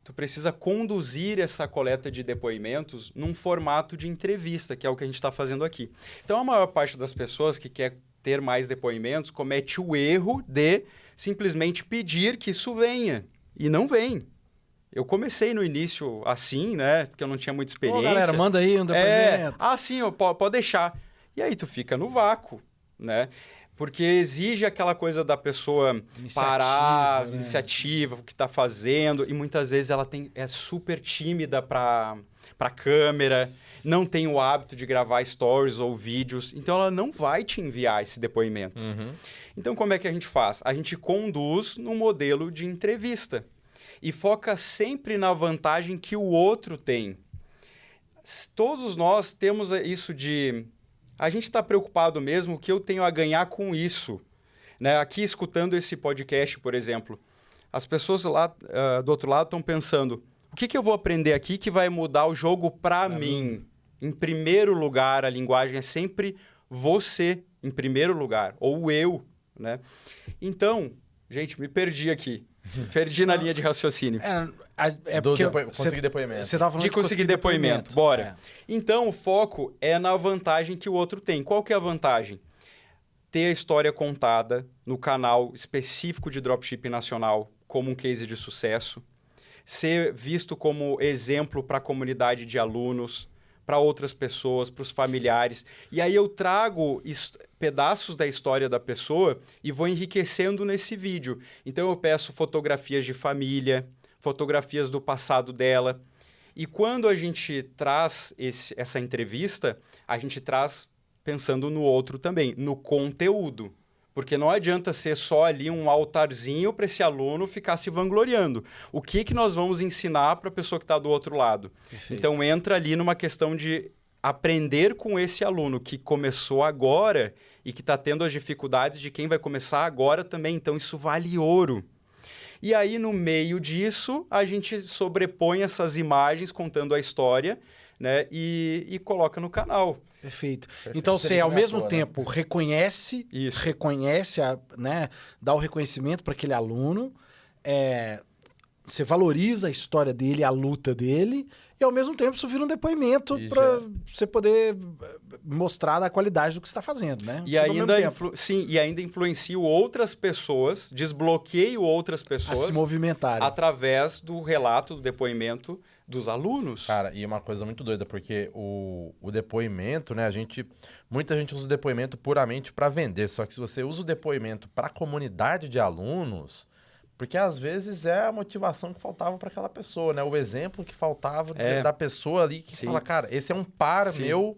tu precisa conduzir essa coleta de depoimentos num formato de entrevista, que é o que a gente está fazendo aqui. Então, a maior parte das pessoas que quer ter mais depoimentos comete o erro de simplesmente pedir que isso venha, e não vem. Eu comecei no início assim, né? Porque eu não tinha muita experiência. Galera, manda aí um depoimento. Sim, pode deixar. E aí tu fica no vácuo, né? Porque exige aquela coisa da pessoa parar, iniciativa, o que está fazendo. E muitas vezes ela é super tímida para câmera, não tem o hábito de gravar stories ou vídeos. Então ela não vai te enviar esse depoimento. Então como é que a gente faz? A gente conduz no modelo de entrevista. e foca sempre na vantagem que o outro tem. Todos nós temos isso de... A gente está preocupado mesmo o que eu tenho a ganhar com isso. Né? Aqui, escutando esse podcast, por exemplo, as pessoas lá do outro lado estão pensando, o que eu vou aprender aqui que vai mudar o jogo para mim? Em primeiro lugar, a linguagem é sempre você, em primeiro lugar, ou eu, né? Então, gente, me perdi aqui. Perdi na linha de raciocínio. Conseguir depoimento. Você estava falando de conseguir depoimento. Bora. Então, o foco é na vantagem que o outro tem. Qual que é a vantagem? Ter a história contada no canal específico de dropshipping nacional como um case de sucesso, ser visto como exemplo para a comunidade de alunos, para outras pessoas, para os familiares. E aí eu trago pedaços da história da pessoa e vou enriquecendo nesse vídeo. Então eu peço fotografias de família, fotografias do passado dela. E quando a gente traz essa entrevista, a gente traz pensando no outro também, no conteúdo. Porque não adianta ser só ali um altarzinho para esse aluno ficar se vangloriando. O que nós vamos ensinar para a pessoa que está do outro lado? Perfeito. Então, entra ali numa questão de aprender com esse aluno que começou agora e que está tendo as dificuldades de quem vai começar agora também. Então, isso vale ouro. E aí, no meio disso, a gente sobrepõe essas imagens contando a história, né, e coloca no canal. Perfeito. Então, você, ao mesmo tempo, reconhece, né, dá o reconhecimento para aquele aluno, você valoriza a história dele, a luta dele, e, ao mesmo tempo, isso vira um depoimento para você poder mostrar a qualidade do que você está fazendo, né? E ainda influencio outras pessoas, desbloqueio outras pessoas... A se movimentarem. Através do relato, do depoimento dos alunos. Cara, e uma coisa muito doida, porque o depoimento, né, muita gente usa o depoimento puramente para vender, só que se você usa o depoimento para a comunidade de alunos, porque às vezes é a motivação que faltava para aquela pessoa, né, o exemplo que faltava da pessoa ali que fala, cara, esse é um par meu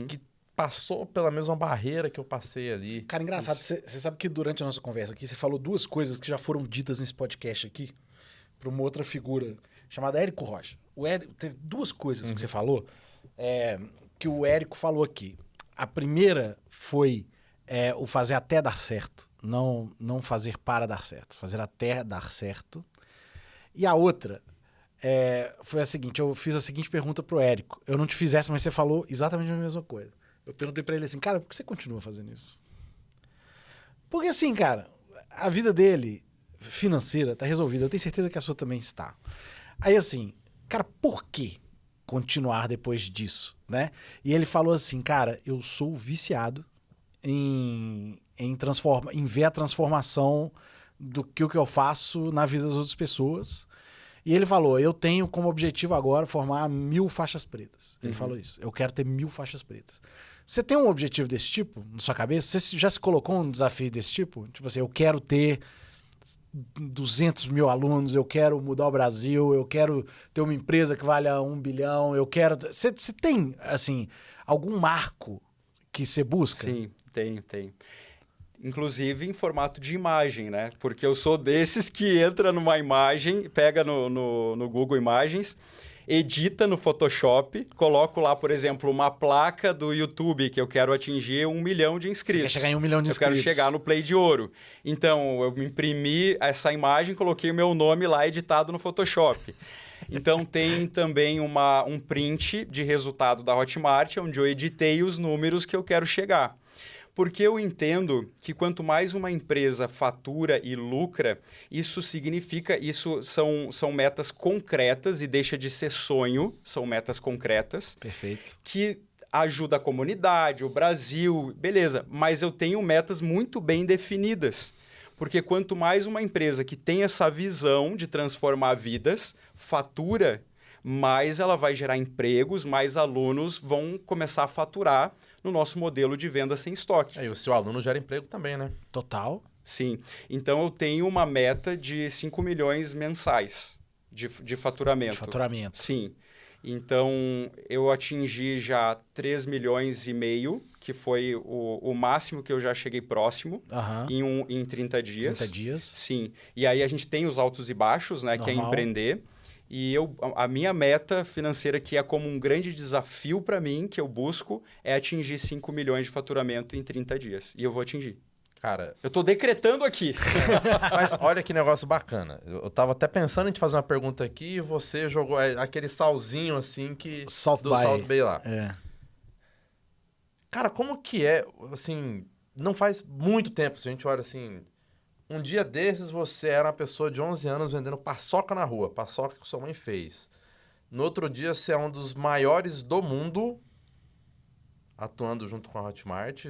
que passou pela mesma barreira que eu passei ali. Cara, engraçado, você sabe que durante a nossa conversa aqui, você falou duas coisas que já foram ditas nesse podcast aqui para uma outra figura chamada Érico Rocha. O Érico, teve duas coisas que você falou que o Érico falou aqui. A primeira foi o fazer até dar certo, não fazer para dar certo, fazer até dar certo. E a outra foi a seguinte, eu fiz a seguinte pergunta pro Érico. Eu não te fizesse, mas você falou exatamente a mesma coisa. Eu perguntei para ele assim, cara, por que você continua fazendo isso? Porque assim, cara, a vida dele financeira tá resolvida. Eu tenho certeza que a sua também está. Aí assim, cara, por que continuar depois disso, né? E ele falou assim, cara, eu sou viciado em ver a transformação do que o que eu faço na vida das outras pessoas. E ele falou, eu tenho como objetivo agora formar 1000 faixas pretas. Ele falou isso, eu quero ter 1000 faixas pretas. Você tem um objetivo desse tipo na sua cabeça? Você já se colocou um desafio desse tipo? Tipo assim, eu quero ter 200 mil alunos, eu quero mudar o Brasil, eu quero ter uma empresa que valha 1 bilhão, eu quero... Você tem, assim, algum marco que você busca? Sim, tenho. Inclusive em formato de imagem, né? Porque eu sou desses que entra numa imagem, pega no Google Imagens, edita no Photoshop, coloco lá, por exemplo, uma placa do YouTube que eu quero atingir 1 milhão de inscritos. Você quer chegar em 1 milhão de inscritos. Eu quero chegar no Play de Ouro. Então, eu imprimi essa imagem, coloquei o meu nome lá editado no Photoshop. Então, tem também um print de resultado da Hotmart, onde eu editei os números que eu quero chegar. Porque eu entendo que quanto mais uma empresa fatura e lucra, isso são metas concretas e deixa de ser sonho, são metas concretas. Perfeito. Que ajuda a comunidade, o Brasil, beleza. Mas eu tenho metas muito bem definidas. Porque quanto mais uma empresa que tem essa visão de transformar vidas, fatura, mais ela vai gerar empregos, mais alunos vão começar a faturar no nosso modelo de venda sem estoque. E o seu aluno gera emprego também, né? Total. Sim. Então, eu tenho uma meta de 5 milhões mensais de faturamento. De faturamento. Sim. Então, eu atingi já 3 milhões e meio, que foi o máximo que eu já cheguei próximo em 30 dias. 30 dias. Sim. E aí a gente tem os altos e baixos, né? Normal. Que é empreender. E a minha meta financeira, que é como um grande desafio para mim, que eu busco, é atingir 5 milhões de faturamento em 30 dias. E eu vou atingir. Cara, eu tô decretando aqui. Mas olha que negócio bacana. Eu tava até pensando em te fazer uma pergunta aqui e você jogou aquele salzinho assim que... South Bay lá. É. Cara, como que é, assim, não faz muito tempo, se a gente olha assim, um dia desses você era uma pessoa de 11 anos vendendo paçoca na rua, paçoca que sua mãe fez. No outro dia você é um dos maiores do mundo, atuando junto com a Hotmart,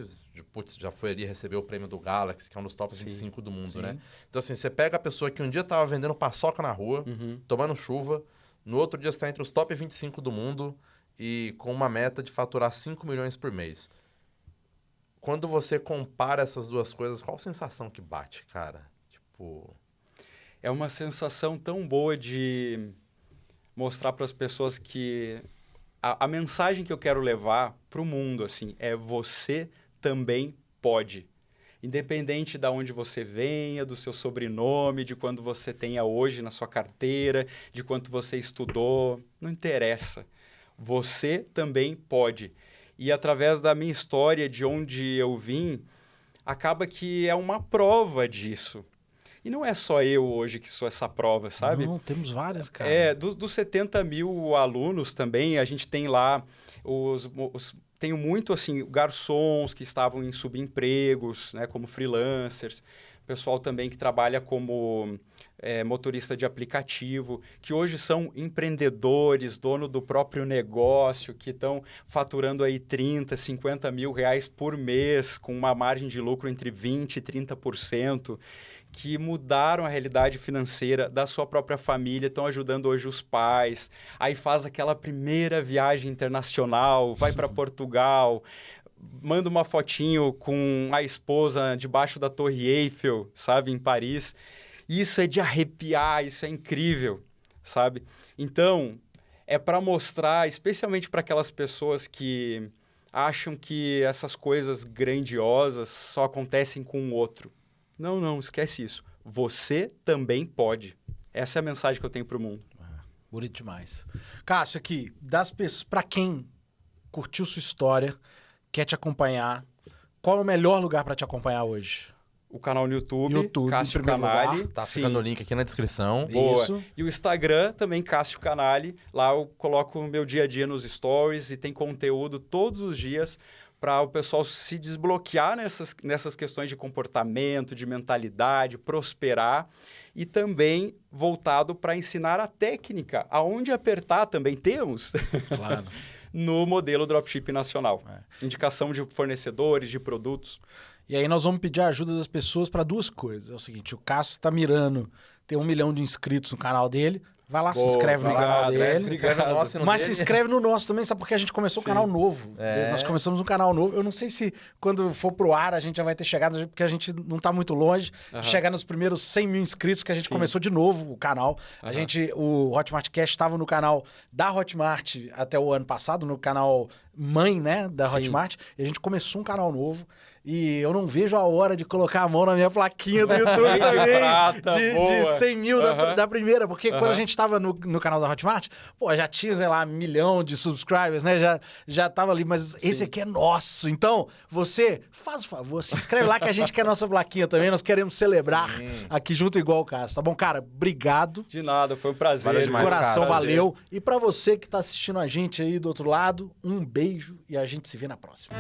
putz, já foi ali receber o prêmio do Galaxy, que é um dos top 25 do mundo, né? Então assim, você pega a pessoa que um dia tava vendendo paçoca na rua, tomando chuva, no outro dia você tá entre os top 25 do mundo, e com uma meta de faturar 5 milhões por mês. Quando você compara essas duas coisas, qual a sensação que bate, cara? Tipo... É uma sensação tão boa de mostrar para as pessoas que a mensagem que eu quero levar para o mundo assim, é você também pode. Independente de onde você venha, do seu sobrenome, de quando você tenha hoje na sua carteira, de quanto você estudou, não interessa. Você também pode. E através da minha história, de onde eu vim, acaba que é uma prova disso. E não é só eu hoje que sou essa prova, sabe? Não, temos várias, cara. Dos 70 mil alunos também, a gente tem lá tenho muito, assim, garçons que estavam em subempregos, né, como freelancers. Pessoal também que trabalha como motorista de aplicativo, que hoje são empreendedores, dono do próprio negócio, que estão faturando aí 30, 50 mil reais por mês, com uma margem de lucro entre 20% e 30%, que mudaram a realidade financeira da sua própria família, estão ajudando hoje os pais, aí faz aquela primeira viagem internacional, vai para Portugal, manda uma fotinho com a esposa debaixo da Torre Eiffel, sabe, em Paris. Isso é de arrepiar, isso é incrível, sabe? Então, é para mostrar, especialmente para aquelas pessoas que acham que essas coisas grandiosas só acontecem com o outro. Não, esquece isso. Você também pode. Essa é a mensagem que eu tenho para o mundo. Bonito demais. Cássio, aqui, para quem curtiu sua história, quer te acompanhar, qual é o melhor lugar para te acompanhar hoje? O canal no YouTube Cássio Canali. Tá ficando o link aqui na descrição. Boa. Isso. E o Instagram também, Cássio Canali. Lá eu coloco o meu dia a dia nos stories e tem conteúdo todos os dias para o pessoal se desbloquear nessas questões de comportamento, de mentalidade, prosperar. E também voltado para ensinar a técnica, aonde apertar também temos. Claro. No modelo Dropship Nacional. Indicação de fornecedores, de produtos. E aí nós vamos pedir a ajuda das pessoas para duas coisas. É o seguinte, o Cássio está mirando ter 1 milhão de inscritos no canal dele. Vai lá, se inscreve no canal dele. Se inscreve no nosso e no Mas dele. se inscreve no nosso também, sabe? Porque a gente começou um canal novo. Nós começamos um canal novo. Eu não sei se quando for pro ar a gente já vai ter chegado, porque a gente não tá muito longe de chegar nos primeiros 100 mil inscritos, porque a gente começou de novo o canal. O Hotmart Cash estava no canal da Hotmart até o ano passado, no canal mãe, né, da Hotmart. E a gente começou um canal novo. E eu não vejo a hora de colocar a mão na minha plaquinha do YouTube também, de 100 mil da primeira, porque quando a gente estava no canal da Hotmart, pô, já tinha, sei lá, 1 milhão de subscribers, né? Já tava ali, mas esse aqui é nosso. Então, você, faz o favor, se inscreve lá que a gente quer nossa plaquinha também, nós queremos celebrar aqui junto igual o Cássio, tá bom? Cara, obrigado. De nada, foi um prazer. Valeu demais, coração, Cássio. valeu. E pra você que tá assistindo a gente aí do outro lado, um beijo e a gente se vê na próxima.